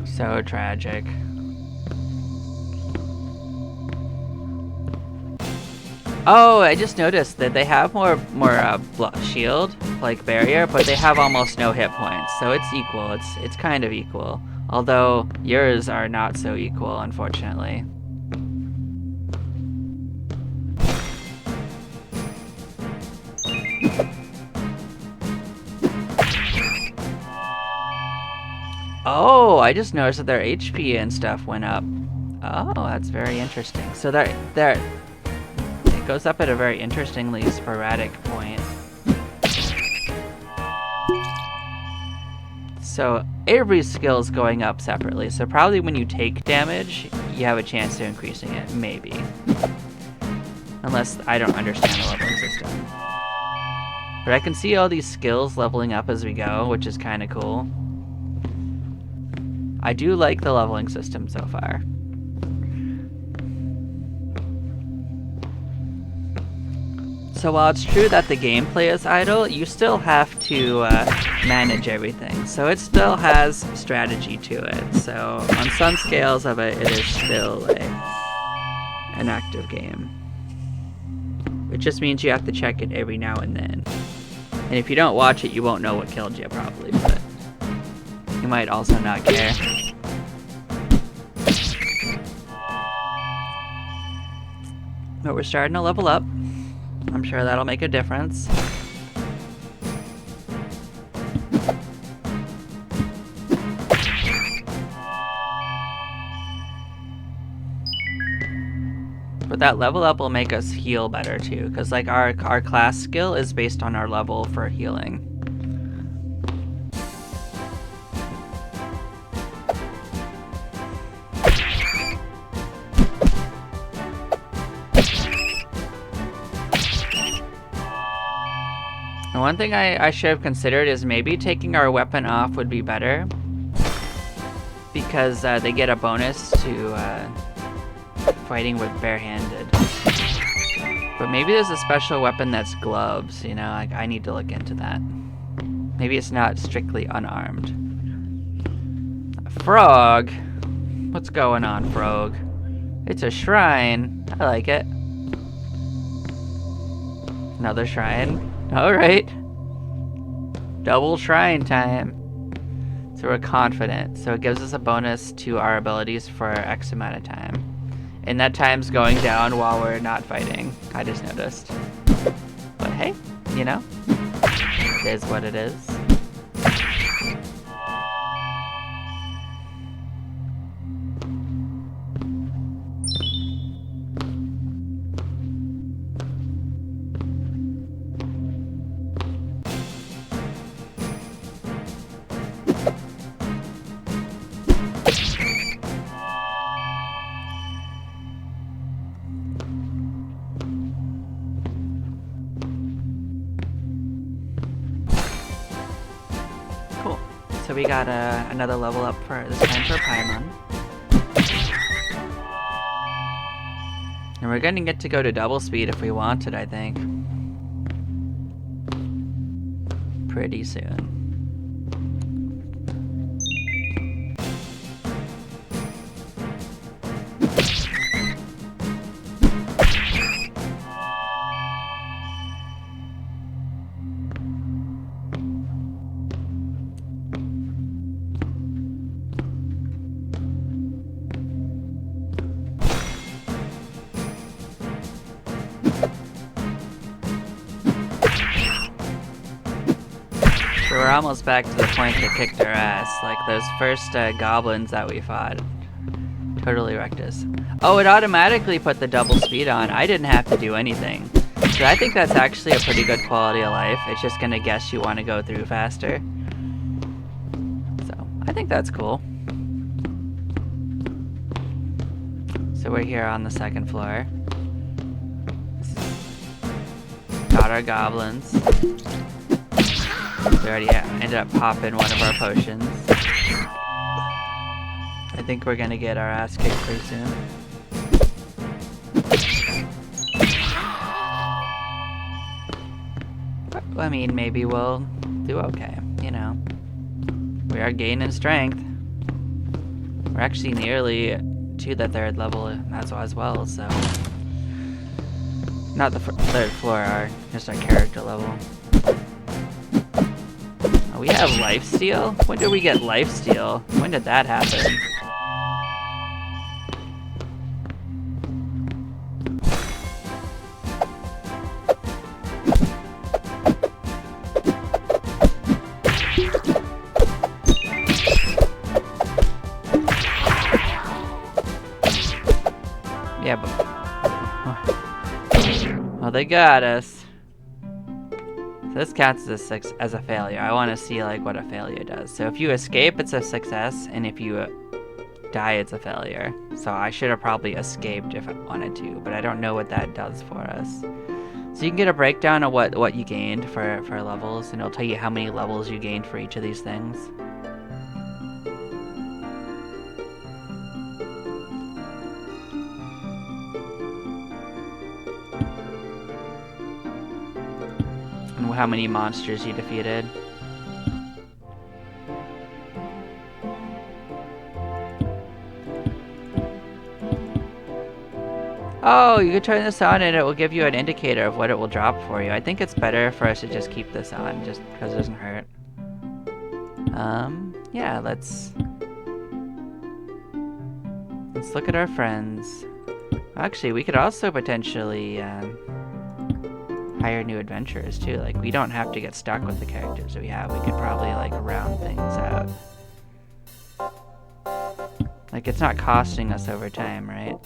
So tragic. Oh, I just noticed that they have more shield, like barrier, but they have almost no hit points. So it's equal. It's kind of equal. Although yours are not so equal, unfortunately. Oh, I just noticed that their HP and stuff went up. Oh, that's very interesting. So it goes up at a very interestingly sporadic point. So every skill's going up separately. So probably when you take damage, you have a chance of increasing it, maybe. Unless I don't understand the leveling system. But I can see all these skills leveling up as we go, which is kind of cool. I do like the leveling system so far. So while it's true that the gameplay is idle, you still have to manage everything. So it still has strategy to it. So on some scales of it, it is still an active game. It just means you have to check it every now and then. And if you don't watch it, you won't know what killed you probably, but you might also not care. But we're starting to level up. I'm sure that'll make a difference. But that level up will make us heal better too, because like our class skill is based on our level for healing. And one thing I should have considered is maybe taking our weapon off would be better, because they get a bonus to fighting with barehanded. But maybe there's a special weapon that's gloves, you know, like I need to look into that. Maybe it's not strictly unarmed. Frog? What's going on, Frog? It's a shrine. I like it. Another shrine. Alright. Double shrine time. So we're confident. So it gives us a bonus to our abilities for X amount of time. And that time's going down while we're not fighting. I just noticed. But hey, you know, it is what it is. Cool. So we got another level up for this time for Paimon. And we're gonna get to go to double speed if we wanted, I think. Pretty soon. So we're almost back to the point that kicked our ass. Like those first goblins that we fought. Totally wrecked us. Oh, it automatically put the double speed on. I didn't have to do anything. So I think that's actually a pretty good quality of life. It's just gonna guess you want to go through faster. So I think that's cool. So we're here on the second floor. Got our goblins. We already ended up popping one of our potions. I think we're gonna get our ass kicked pretty soon. I mean, maybe we'll do okay, you know. We are gaining strength. We're actually nearly to the third level as well, so... Not the third floor, just our character level. Oh, we have lifesteal? When did we get lifesteal? When did that happen? Yeah, but... Well, they got us. So this counts as a failure. I want to see like what a failure does. So if you escape, it's a success, and if you die, it's a failure. So I should have probably escaped if I wanted to, but I don't know what that does for us. So you can get a breakdown of what you gained for levels, and it'll tell you how many levels you gained for each of these things. And how many monsters you defeated. Oh, you can turn this on and it will give you an indicator of what it will drop for you. I think it's better for us to just keep this on, just because it doesn't hurt. Yeah, let's look at our friends. Actually, we could also potentially hire new adventurers too. Like, we don't have to get stuck with the characters that we have. We could probably like round things out. Like, it's not costing us over time, right?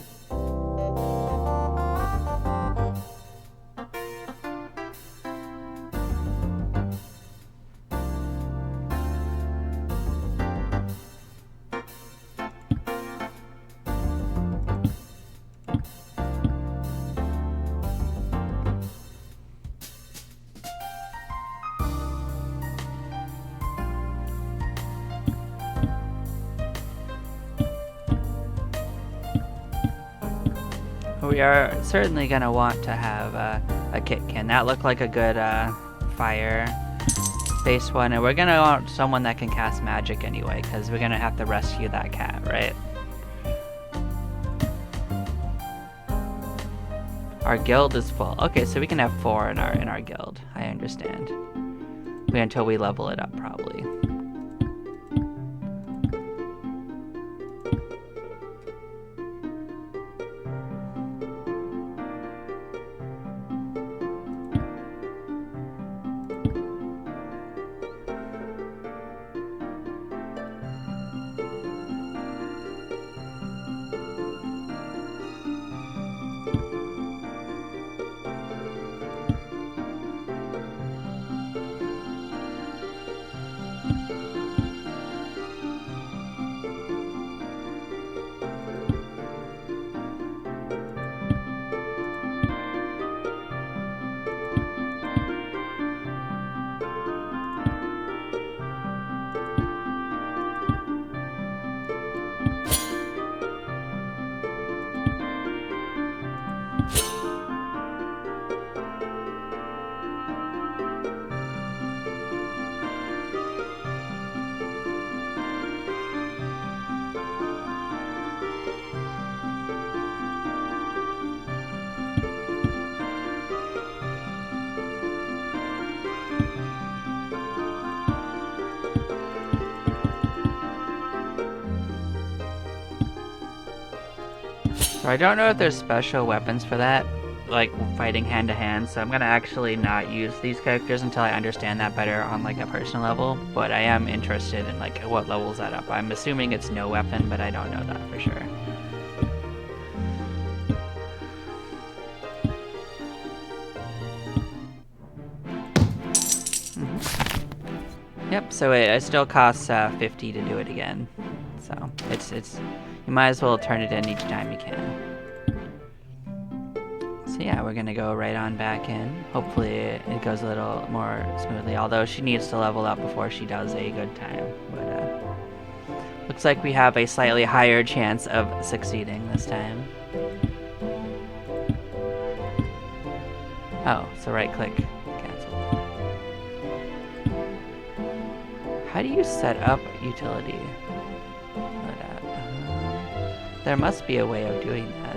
We are certainly going to want to have a kit. Can that look like a good fire Base 1, and we're gonna want someone that can cast magic anyway, because we're gonna have to rescue that cat, right? Our guild is full. Okay, so we can have 4 in our guild. I understand. Until we level it up, probably. So I don't know if there's special weapons for that, like fighting hand to hand, so I'm gonna actually not use these characters until I understand that better on like a personal level, but I am interested in like what levels that up. I'm assuming it's no weapon, but I don't know that for sure. Yep, so it still costs 50 to do it again. So it's you might as well turn it in each time you can. So yeah, we're gonna go right on back in. Hopefully it goes a little more smoothly, although she needs to level up before she does a good time. But looks like we have a slightly higher chance of succeeding this time. Oh, so right click, cancel. How do you set up utility? There must be a way of doing that.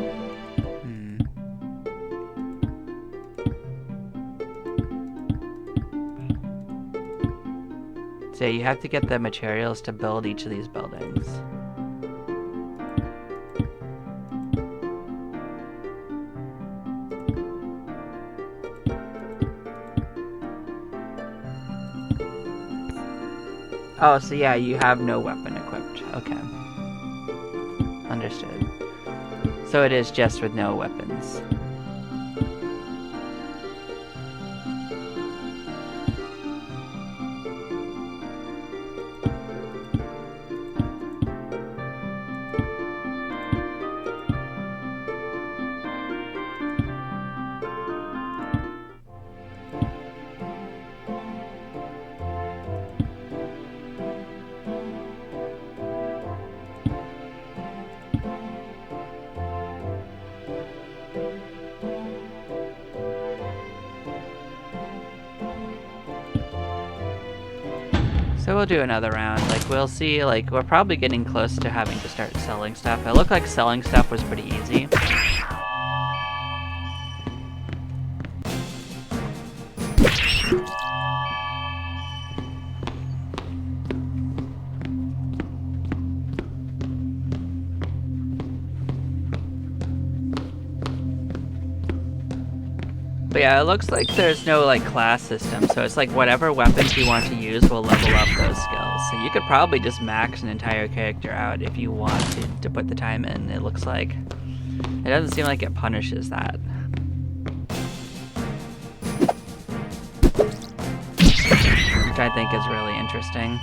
So you have to get the materials to build each of these buildings. Oh, so yeah, you have no weapon equipped. Okay. Understood. So it is just with no weapons. So we'll do another round. Like, we'll see, like, we're probably getting close to having to start selling stuff. It looked like selling stuff was pretty easy. But yeah, it looks like there's no like class system, so it's like whatever weapons you want to use will level up those skills. So you could probably just max an entire character out if you want to put the time in, it looks like. It doesn't seem like it punishes that. Which I think is really interesting.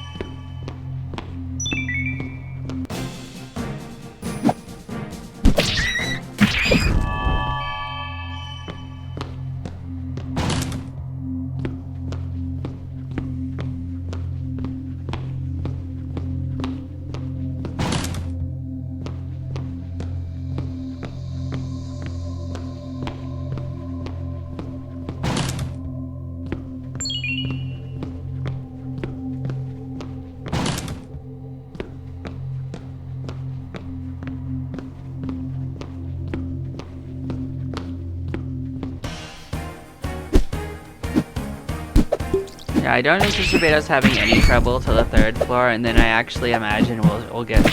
Yeah, I don't anticipate us having any trouble to the 3rd floor, and then I actually imagine we'll get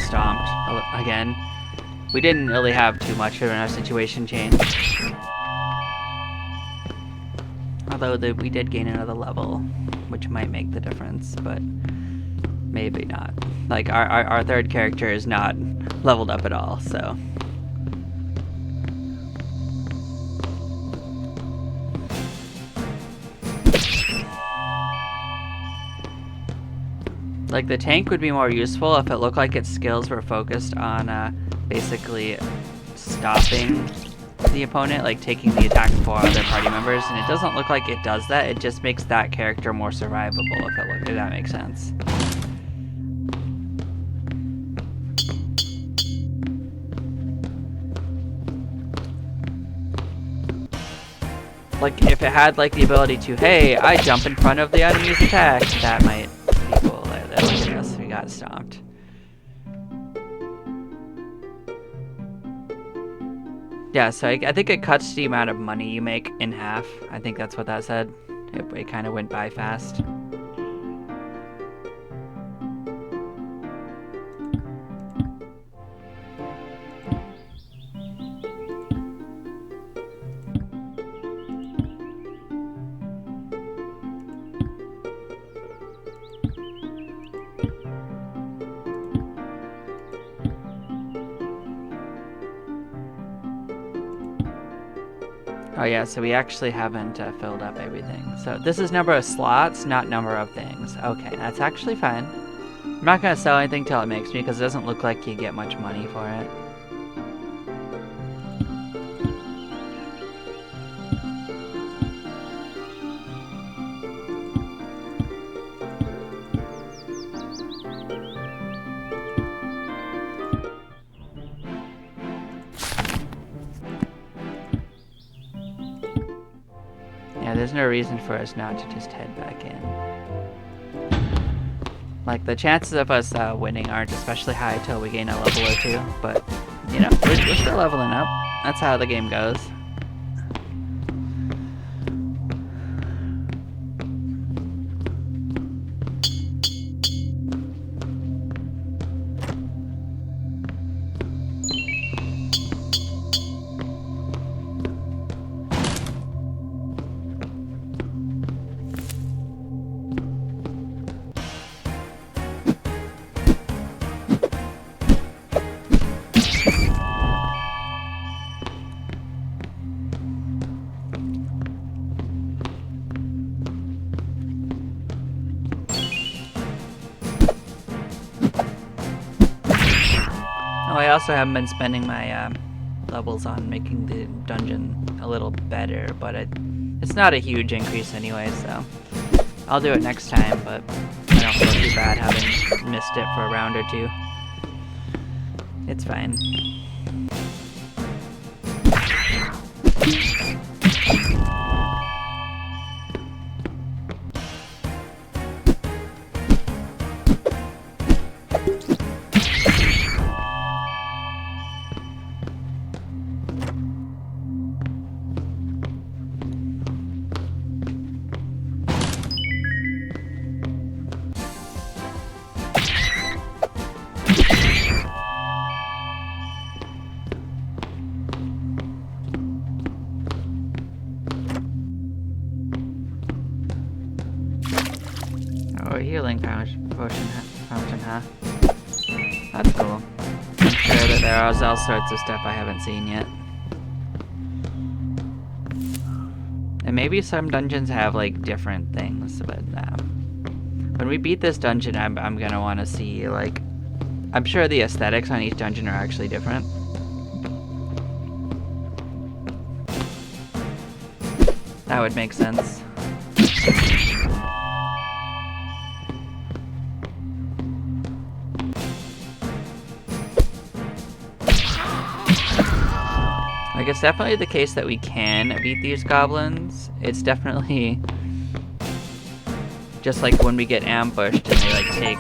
stomped again. We didn't really have too much of our situation change. Although we did gain another level, which might make the difference, but maybe not. Like, our 3rd character is not leveled up at all, so... Like, the tank would be more useful if it looked like its skills were focused on basically stopping the opponent, like taking the attack for other party members, and it doesn't look like it does that. It just makes that character more survivable, if that makes sense. Like, if it had, like, the ability to, hey, I jump in front of the enemy's attack, that might be cool. Look at us, we got stomped. Yeah, so I think it cuts the amount of money you make in half. I think that's what that said. It kind of went by fast. Oh yeah, so we actually haven't filled up everything. So this is number of slots, not number of things. Okay, that's actually fine. I'm not going to sell anything till it makes me, because it doesn't look like you get much money for it. Yeah, there's no reason for us not to just head back in. Like, the chances of us winning aren't especially high till we gain a level or 2, but, you know, we're still leveling up. That's how the game goes. Oh, I also haven't been spending my levels on making the dungeon a little better, but it's not a huge increase anyway, so I'll do it next time, but I don't feel too bad having missed it for a round or 2. It's fine. Oh, a healing potion, huh? That's cool. I'm sure that there is all sorts of stuff I haven't seen yet. And maybe some dungeons have, like, different things, but when we beat this dungeon, I'm gonna want to see, like... I'm sure the aesthetics on each dungeon are actually different. That would make sense. Like, it's definitely the case that we can beat these goblins. It's definitely just like when we get ambushed and they like take...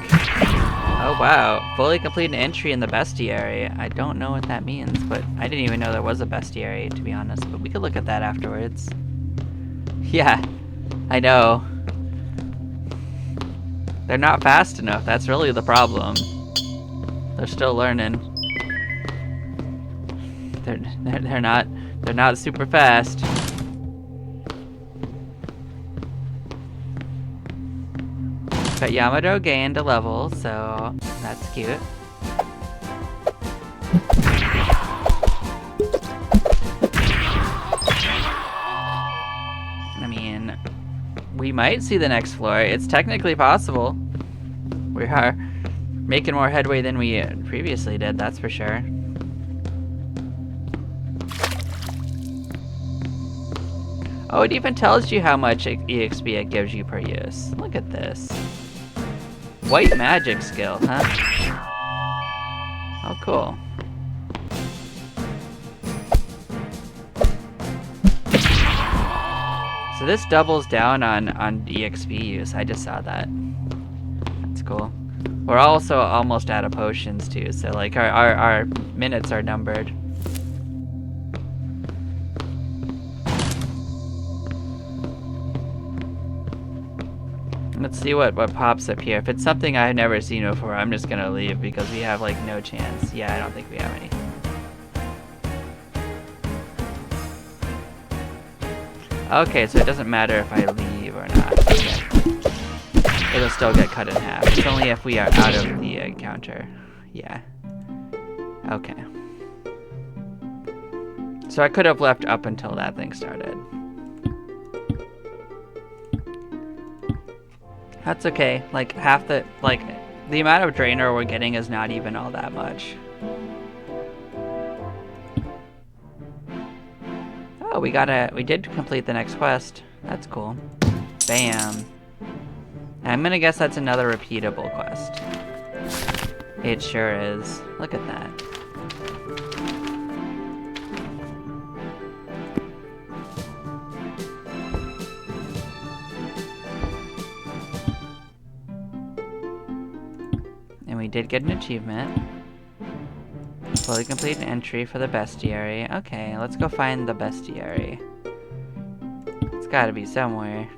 Oh wow, fully complete an entry in the bestiary. I don't know what that means, but I didn't even know there was a bestiary, to be honest, but we could look at that afterwards. Yeah, I know. They're not fast enough. That's really the problem. They're still learning. They're not super fast. But Yamato gained a level, so that's cute. I mean, we might see the next floor. It's technically possible. We are making more headway than we previously did, that's for sure. Oh, it even tells you how much EXP it gives you per use. Look at this. White magic skill, huh? Oh, cool. So this doubles down on EXP use. I just saw that. That's cool. We're also almost out of potions too, so like our minutes are numbered. Let's see what pops up here. If it's something I've never seen before, I'm just gonna leave because we have like no chance. Yeah, I don't think we have any. Okay, so it doesn't matter if I leave or not. Okay. It'll still get cut in half. It's only if we are out of the encounter. Yeah. Okay. So I could have left up until that thing started. That's okay. Like half the the amount of drainer we're getting is not even all that much. Oh, we did complete the next quest. That's cool. Bam. I'm gonna guess that's another repeatable quest. It sure is. Look at that. And we did get an achievement. Fully complete an entry for the bestiary. Okay, let's go find the bestiary. It's gotta be somewhere.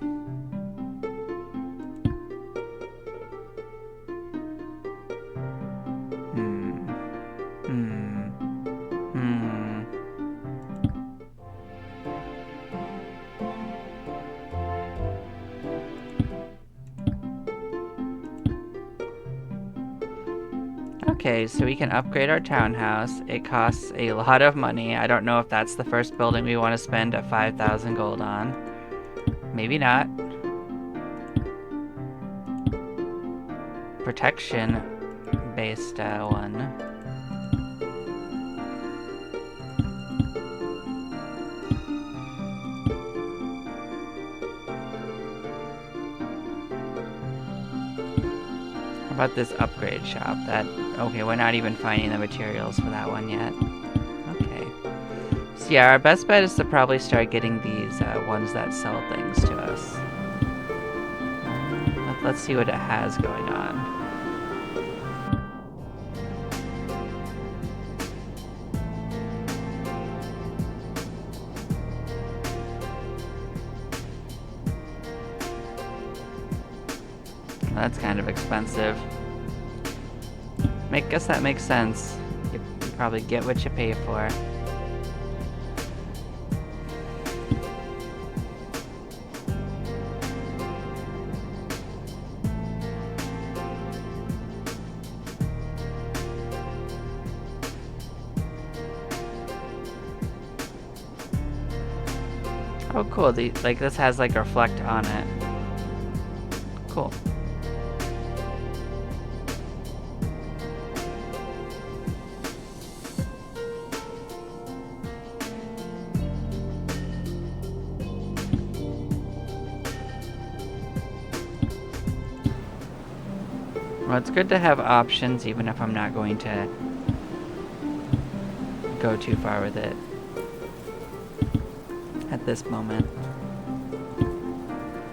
Okay, so we can upgrade our townhouse. It costs a lot of money. I don't know if that's the first building we want to spend 5,000 gold on. Maybe not. Protection-based one. How about this upgrade shop? Okay, we're not even finding the materials for that one yet. Okay. So yeah, our best bet is to probably start getting these ones that sell things to us. Let's see what it has going on. That's kind of expensive. Guess that makes sense. You probably get what you pay for. Oh, cool. This has like reflect on it. Cool. Well, it's good to have options, even if I'm not going to go too far with it at this moment.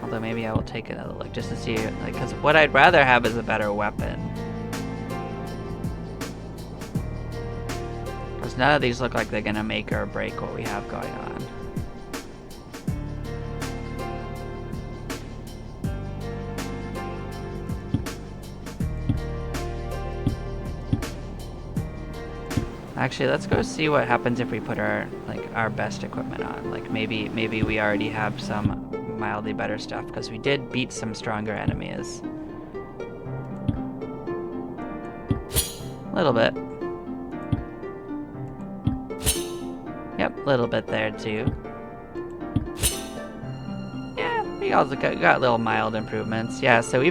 Although maybe I will take another look just to see, like, because what I'd rather have is a better weapon. Because none of these look like they're gonna make or break what we have going on. Actually, let's go see what happens if we put our best equipment on. Like maybe we already have some mildly better stuff because we did beat some stronger enemies. A little bit. Yep, a little bit there too. Yeah, we also got little mild improvements. Yeah, so we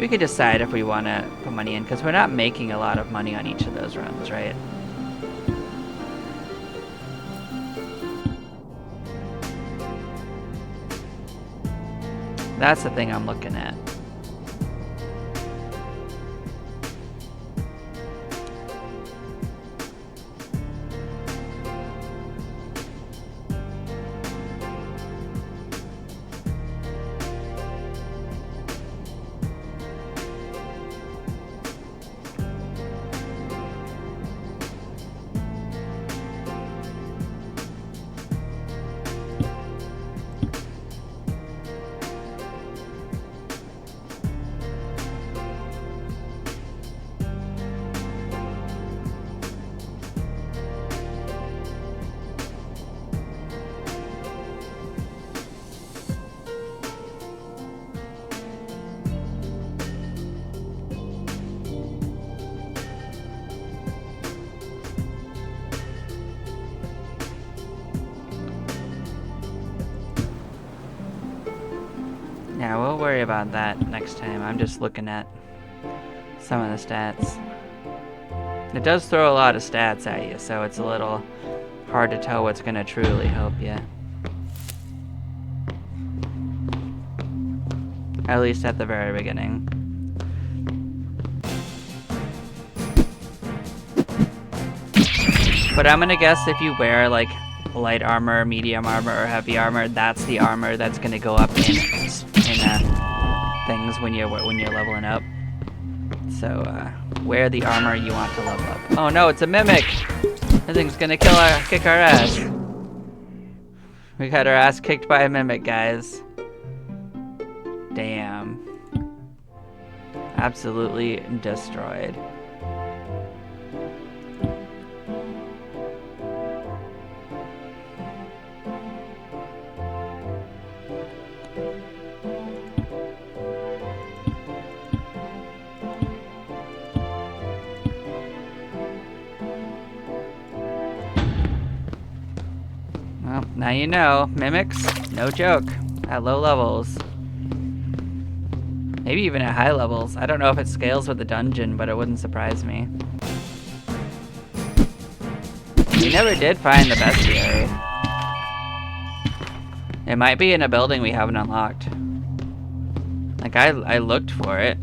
could decide if we want to put money in because we're not making a lot of money on each of those runs, right? That's the thing I'm looking at. Yeah, we'll worry about that next time. I'm just looking at some of the stats. It does throw a lot of stats at you, so it's a little hard to tell what's going to truly help you. At least at the very beginning. But I'm going to guess if you wear like light armor, medium armor, or heavy armor, that's the armor that's going to go up in things when you're leveling up. So wear the armor you want to level up. Oh no, it's a mimic! This thing's gonna kick our ass. We got our ass kicked by a mimic, guys. Damn. Absolutely destroyed. Well, now you know, mimics, no joke, at low levels. Maybe even at high levels. I don't know if it scales with the dungeon, but it wouldn't surprise me. We never did find the bestiary. It might be in a building we haven't unlocked. Like, I looked for it.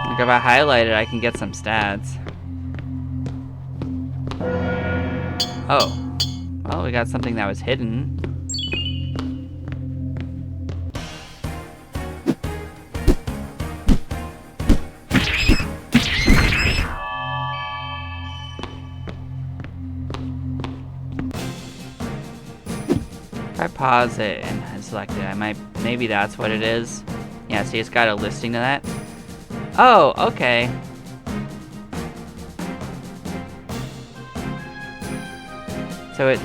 Like, if I highlight it, I can get some stats. Oh. Well, we got something that was hidden. If I pause it and select it, maybe that's what it is. Yeah, see, it's got a listing to that. Oh, okay. So it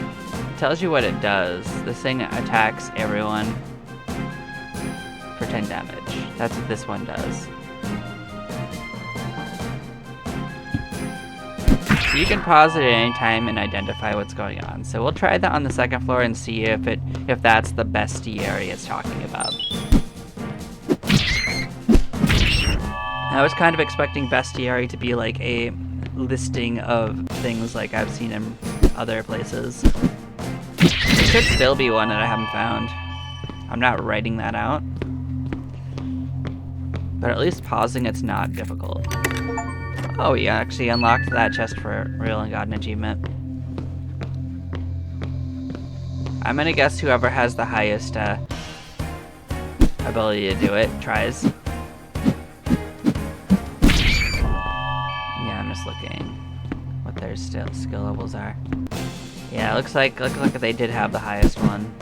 tells you what it does. This thing attacks everyone for 10 damage. That's what this one does. So you can pause it at any time and identify what's going on. So we'll try that on the second floor and see if that's the bestiary it's talking about. I was kind of expecting bestiary to be like a listing of things like I've seen in other places. It could still be one that I haven't found. I'm not writing that out. But at least pausing it's not difficult. Oh, we actually unlocked that chest for real and got an achievement. I'm gonna guess whoever has the highest ability to do it tries. Yeah, I'm just looking what their skill levels are. Yeah, looks like they did have the highest one.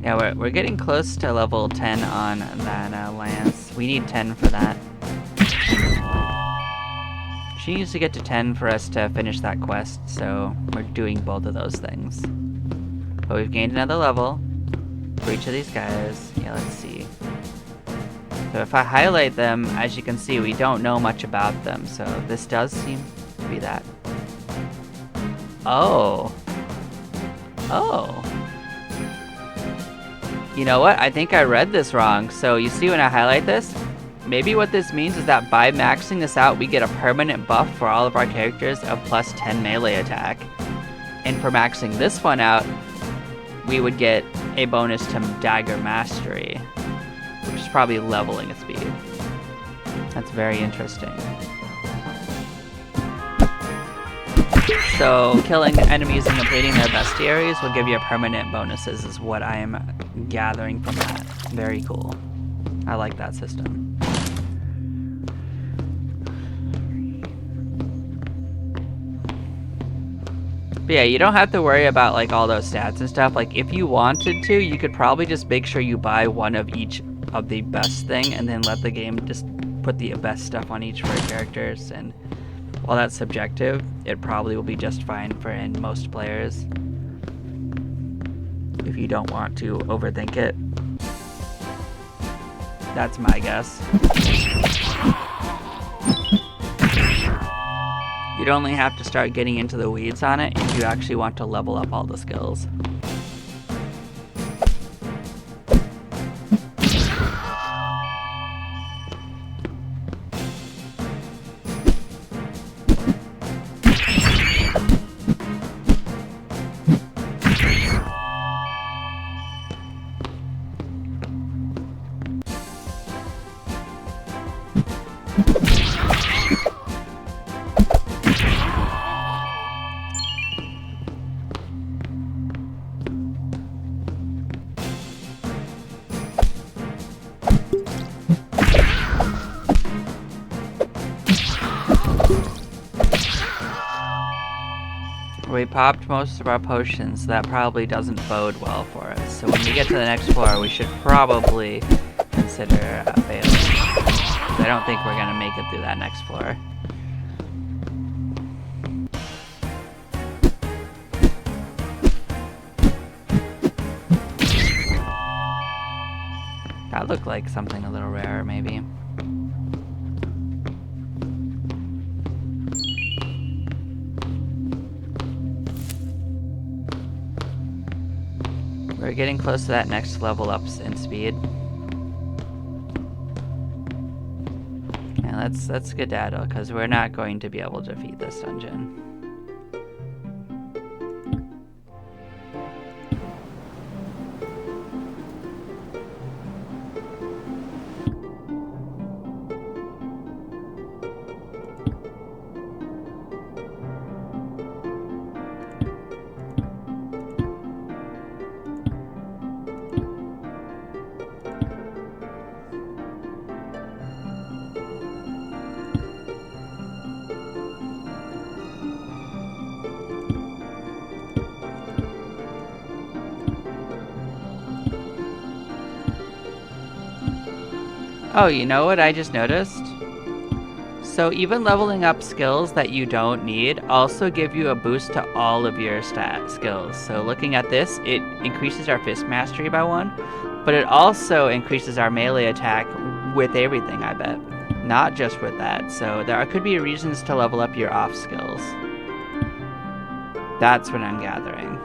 Yeah, we're getting close to level 10 on that lance. We need 10 for that. She needs to get to 10 for us to finish that quest, so we're doing both of those things. But we've gained another level for each of these guys. Yeah, let's see. So if I highlight them, as you can see, we don't know much about them, so this does seem to be that. Oh. Oh. You know what? I think I read this wrong. So you see when I highlight this, maybe what this means is that by maxing this out, we get a permanent buff for all of our characters of plus 10 melee attack. And for maxing this one out, we would get a bonus to dagger mastery, which is probably leveling its speed. That's very interesting. So killing enemies and completing their bestiaries will give you permanent bonuses is what I am gathering from that. Very cool. I like that system. But yeah, you don't have to worry about like all those stats and stuff. Like if you wanted to, you could probably just make sure you buy one of each of the best thing and then let the game just put the best stuff on each for your characters. And while that's subjective, it probably will be just fine for in most players if you don't want to overthink it. That's my guess. You'd only have to start getting into the weeds on it if you actually want to level up all the skills. We popped most of our potions, so that probably doesn't bode well for us. So when we get to the next floor, we should probably consider failing. I don't think we're gonna make it through that next floor. That looked like something a little rarer, maybe. We're getting close to that next level up in speed. And let's skedaddle, because we're not going to be able to defeat this dungeon. Oh, you know what I just noticed? So even leveling up skills that you don't need also give you a boost to all of your stat skills. So looking at this, it increases our fist mastery by 1, but it also increases our melee attack with everything, I bet. Not just with that. So there could be reasons to level up your off skills. That's what I'm gathering.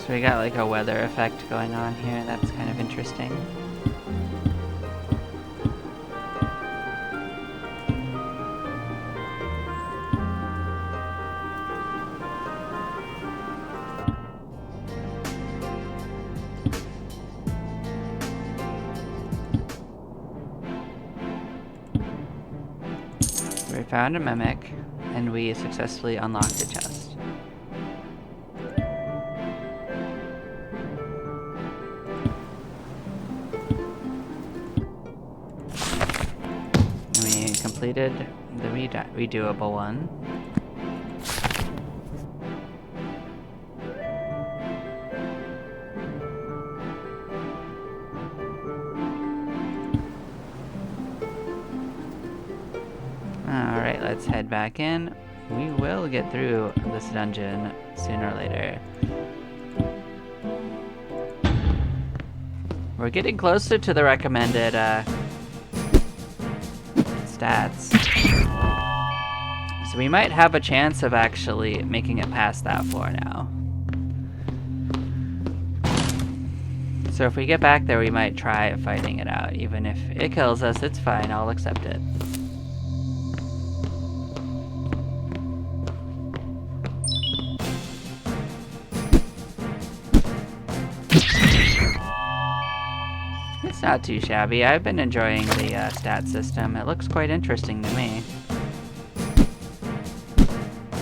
So we got like a weather effect going on here. That's kind of interesting. We found a mimic, and we successfully unlocked a chest. And we completed the redoable one. Alright, let's head back in. We will get through this dungeon sooner or later. We're getting closer to the recommended stats. So we might have a chance of actually making it past that floor now. So if we get back there, we might try fighting it out. Even if it kills us, it's fine, I'll accept it. It's not too shabby. I've been enjoying the stat system. It looks quite interesting to me.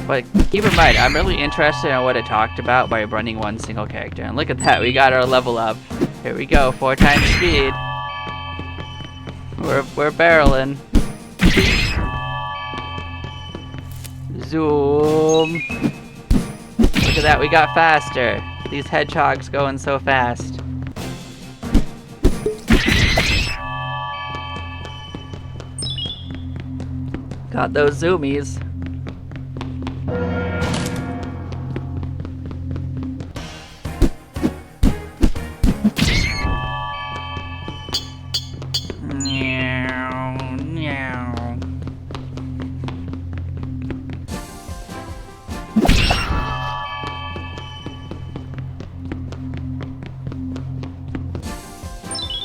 But keep in mind, I'm really interested in what it talked about by running one single character. And look at that, we got our level up. Here we go, 4 times speed. We're barreling. Zoom. Look at that, we got faster. These hedgehogs going so fast. Got those zoomies.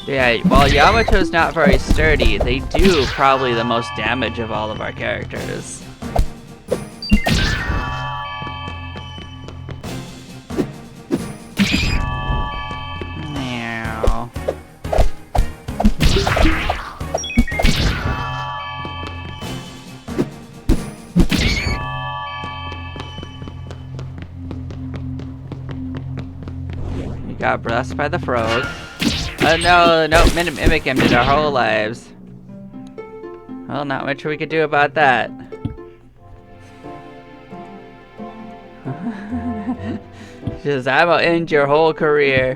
Yeah, while Yamato's not very sturdy, they do probably the most damage of all of our characters. Meow. We got blessed by the frog. No, Mimic him did our whole lives. Well, not much we could do about that. Just, I'm gonna end your whole career.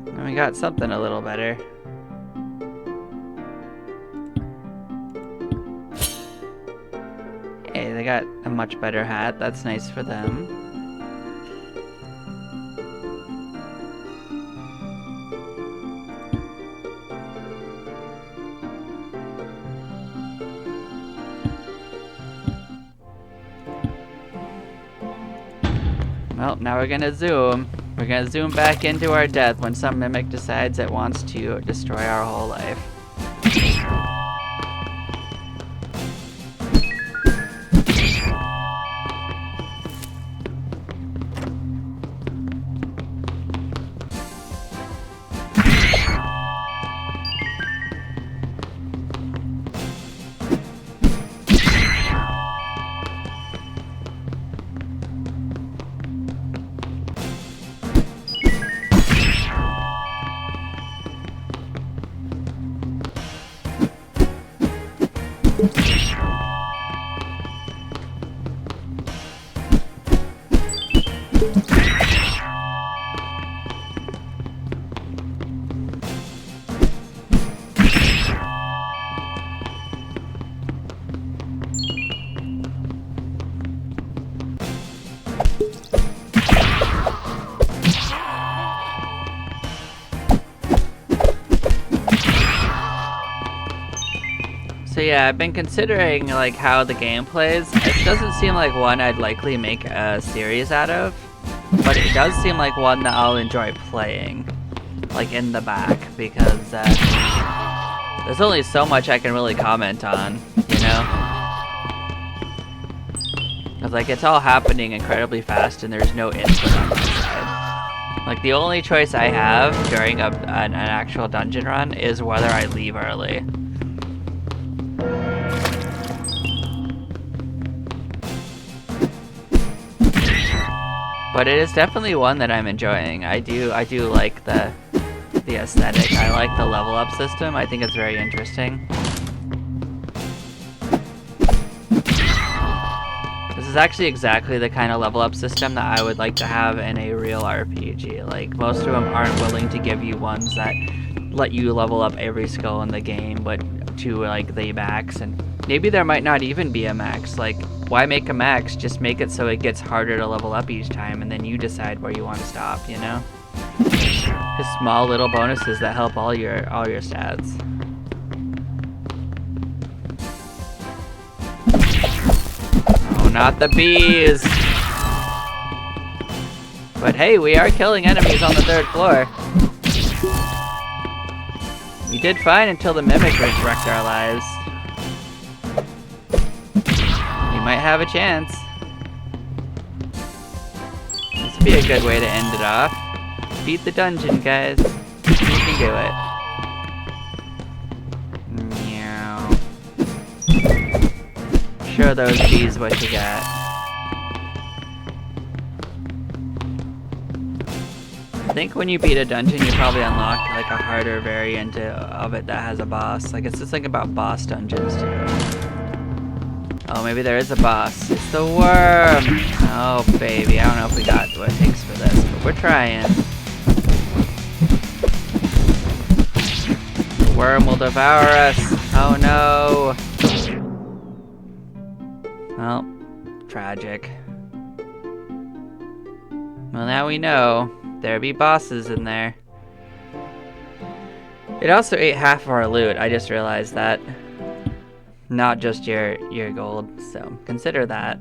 And we got something a little better. Hey, they got a much better hat. That's nice for them. Well, now we're gonna zoom. We're gonna zoom back into our death when some mimic decides it wants to destroy our whole life. So yeah, I've been considering like how the game plays. It doesn't seem like one I'd likely make a series out of, but it does seem like one that I'll enjoy playing, like in the back, because there's only so much I can really comment on, you know? Because like it's all happening incredibly fast and there's no input on my side. Like the only choice I have during an actual dungeon run is whether I leave early. But it is definitely one that I'm enjoying. I do like the aesthetic. I like the level up system. I think it's very interesting. This is actually exactly the kind of level up system that I would like to have in a real RPG. Like most of them aren't willing to give you ones that let you level up every skill in the game, but to like the max, and maybe there might not even be a max. Like, why make a max? Just make it so it gets harder to level up each time, and then you decide where you want to stop, you know? Just small little bonuses that help all your stats. Oh, not the bees! But hey, we are killing enemies on the 3rd floor. We did fine until the mimic wrecked our lives. We might have a chance. This would be a good way to end it off. Beat the dungeon, guys. You can do it. Meow. Show those bees what you got. I think when you beat a dungeon, you probably unlock like a harder variant of it that has a boss. Like it's just like about boss dungeons too. Oh, maybe there is a boss. It's the worm! Oh, baby. I don't know if we got what it takes for this, but we're trying. The worm will devour us. Oh, no. Well, tragic. Well, now we know. There be bosses in there. It also ate half of our loot. I just realized that. Not just your gold, so consider that.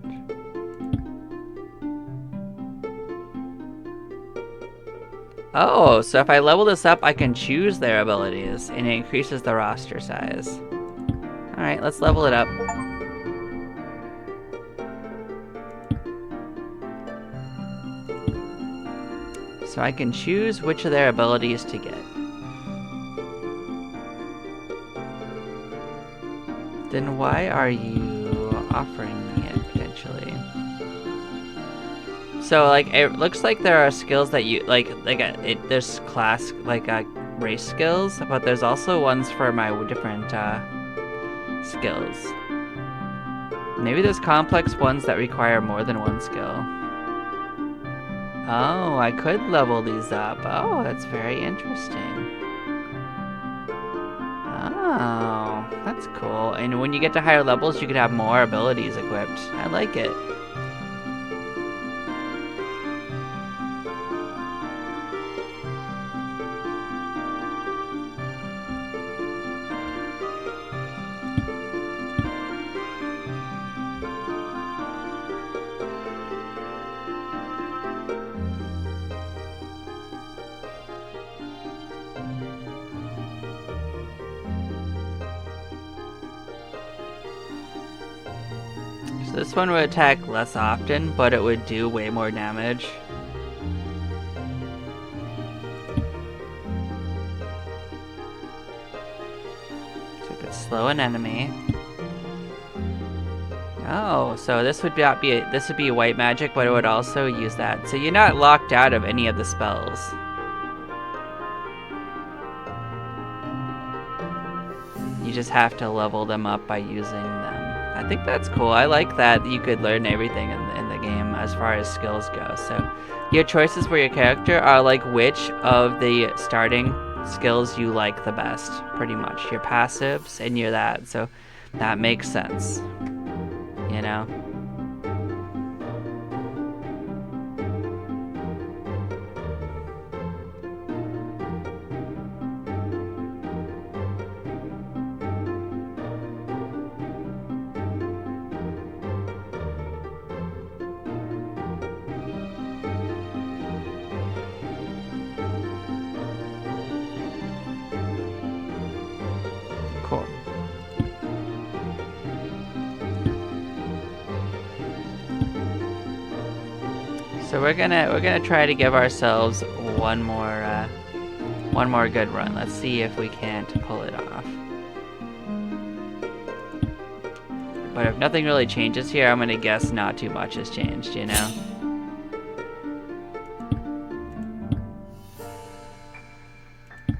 Oh, so if I level this up, I can choose their abilities, and it increases the roster size. Alright, let's level it up. So I can choose which of their abilities to get. Then why are you offering me it, potentially? So, like, it looks like there are skills that you, there's class, race skills, but there's also ones for my different, skills. Maybe there's complex ones that require more than one skill. Oh, I could level these up. Oh, that's very interesting. Oh, that's cool. And when you get to higher levels, you can have more abilities equipped. I like it. This one would attack less often, but it would do way more damage. So it could slow an enemy. Oh, so this would be white magic, but it would also use that. So you're not locked out of any of the spells. You just have to level them up by using them. I think that's cool. I like that you could learn everything in the game as far as skills go. So your choices for your character are like which of the starting skills you like the best, pretty much. Your passives and your that. So that makes sense, you know? So we're gonna try to give ourselves one more good run. Let's see if we can't pull it off. But if nothing really changes here, I'm gonna guess not too much has changed, you know?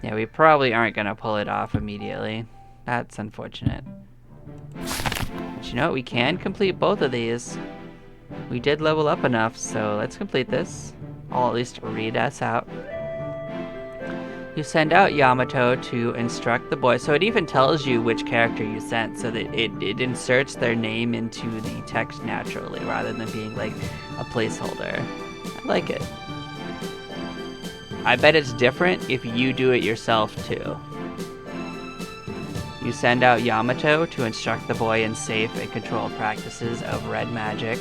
Yeah, we probably aren't gonna pull it off immediately. That's unfortunate. But you know what? We can complete both of these. We did level up enough, so let's complete this. I'll at least read us out. You send out Yamato to instruct the boy, so it even tells you which character you sent, so that it inserts their name into the text naturally, rather than being like a placeholder. I like it. I bet it's different if you do it yourself too. You send out Yamato to instruct the boy in safe and controlled practices of red magic,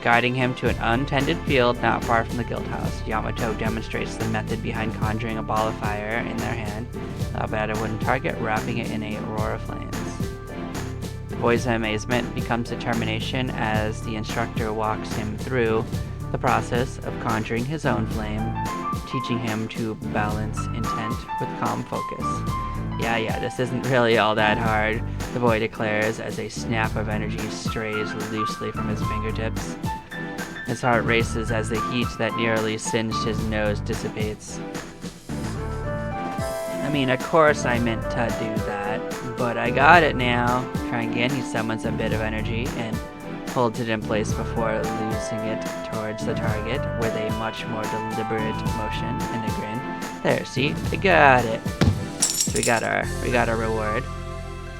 guiding him to an untended field not far from the guild house. Yamato demonstrates the method behind conjuring a ball of fire in their hand, at a wooden target, wrapping it in a roar of flames. The boy's amazement becomes determination as the instructor walks him through the process of conjuring his own flame, teaching him to balance intent with calm focus. Yeah, this isn't really all that hard, the boy declares as a snap of energy strays loosely from his fingertips. His heart races as the heat that nearly singed his nose dissipates. I mean, of course I meant to do that, but I got it now. Trying again, he summons a bit of energy and holds it in place before losing it towards the target with a much more deliberate motion and a grin. There, see? I got it. So we got our reward.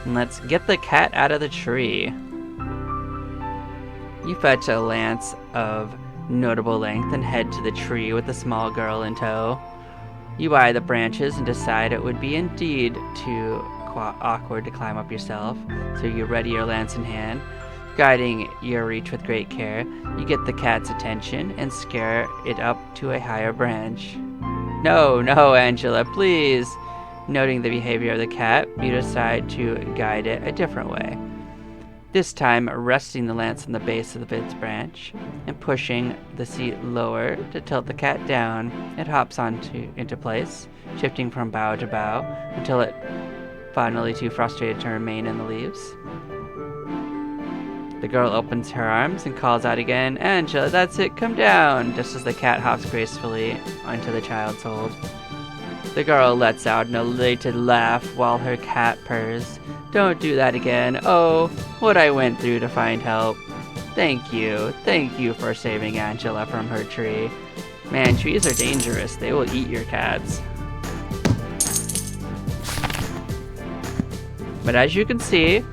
And let's get the cat out of the tree. You fetch a lance of notable length and head to the tree with the small girl in tow. You eye the branches and decide it would be indeed too awkward to climb up yourself, so you ready your lance in hand. Guiding your reach with great care, you get the cat's attention and scare it up to a higher branch. No, Angela, please! Noting the behavior of the cat, you decide to guide it a different way. This time, resting the lance on the base of its branch and pushing the seat lower to tilt the cat down, it hops into place, shifting from bough to bough until it finally too frustrated to remain in the leaves. The girl opens her arms and calls out again, "Angela, that's it, come down," just as the cat hops gracefully onto the child's hold. The girl lets out an elated laugh while her cat purrs. "Don't do that again. Oh, what I went through to find help. Thank you for saving Angela from her tree. Man, trees are dangerous. They will eat your cats." But as you can see,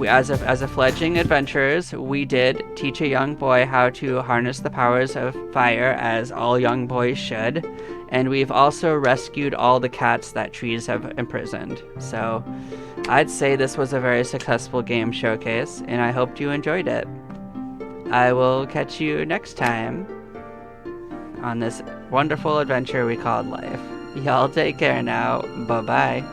as a fledgling adventurers, we did teach a young boy how to harness the powers of fire, as all young boys should, and we've also rescued all the cats that trees have imprisoned. So I'd say this was a very successful game showcase, and I hope you enjoyed it. I will catch you next time on this wonderful adventure we called life. Y'all take care now. Bye-bye.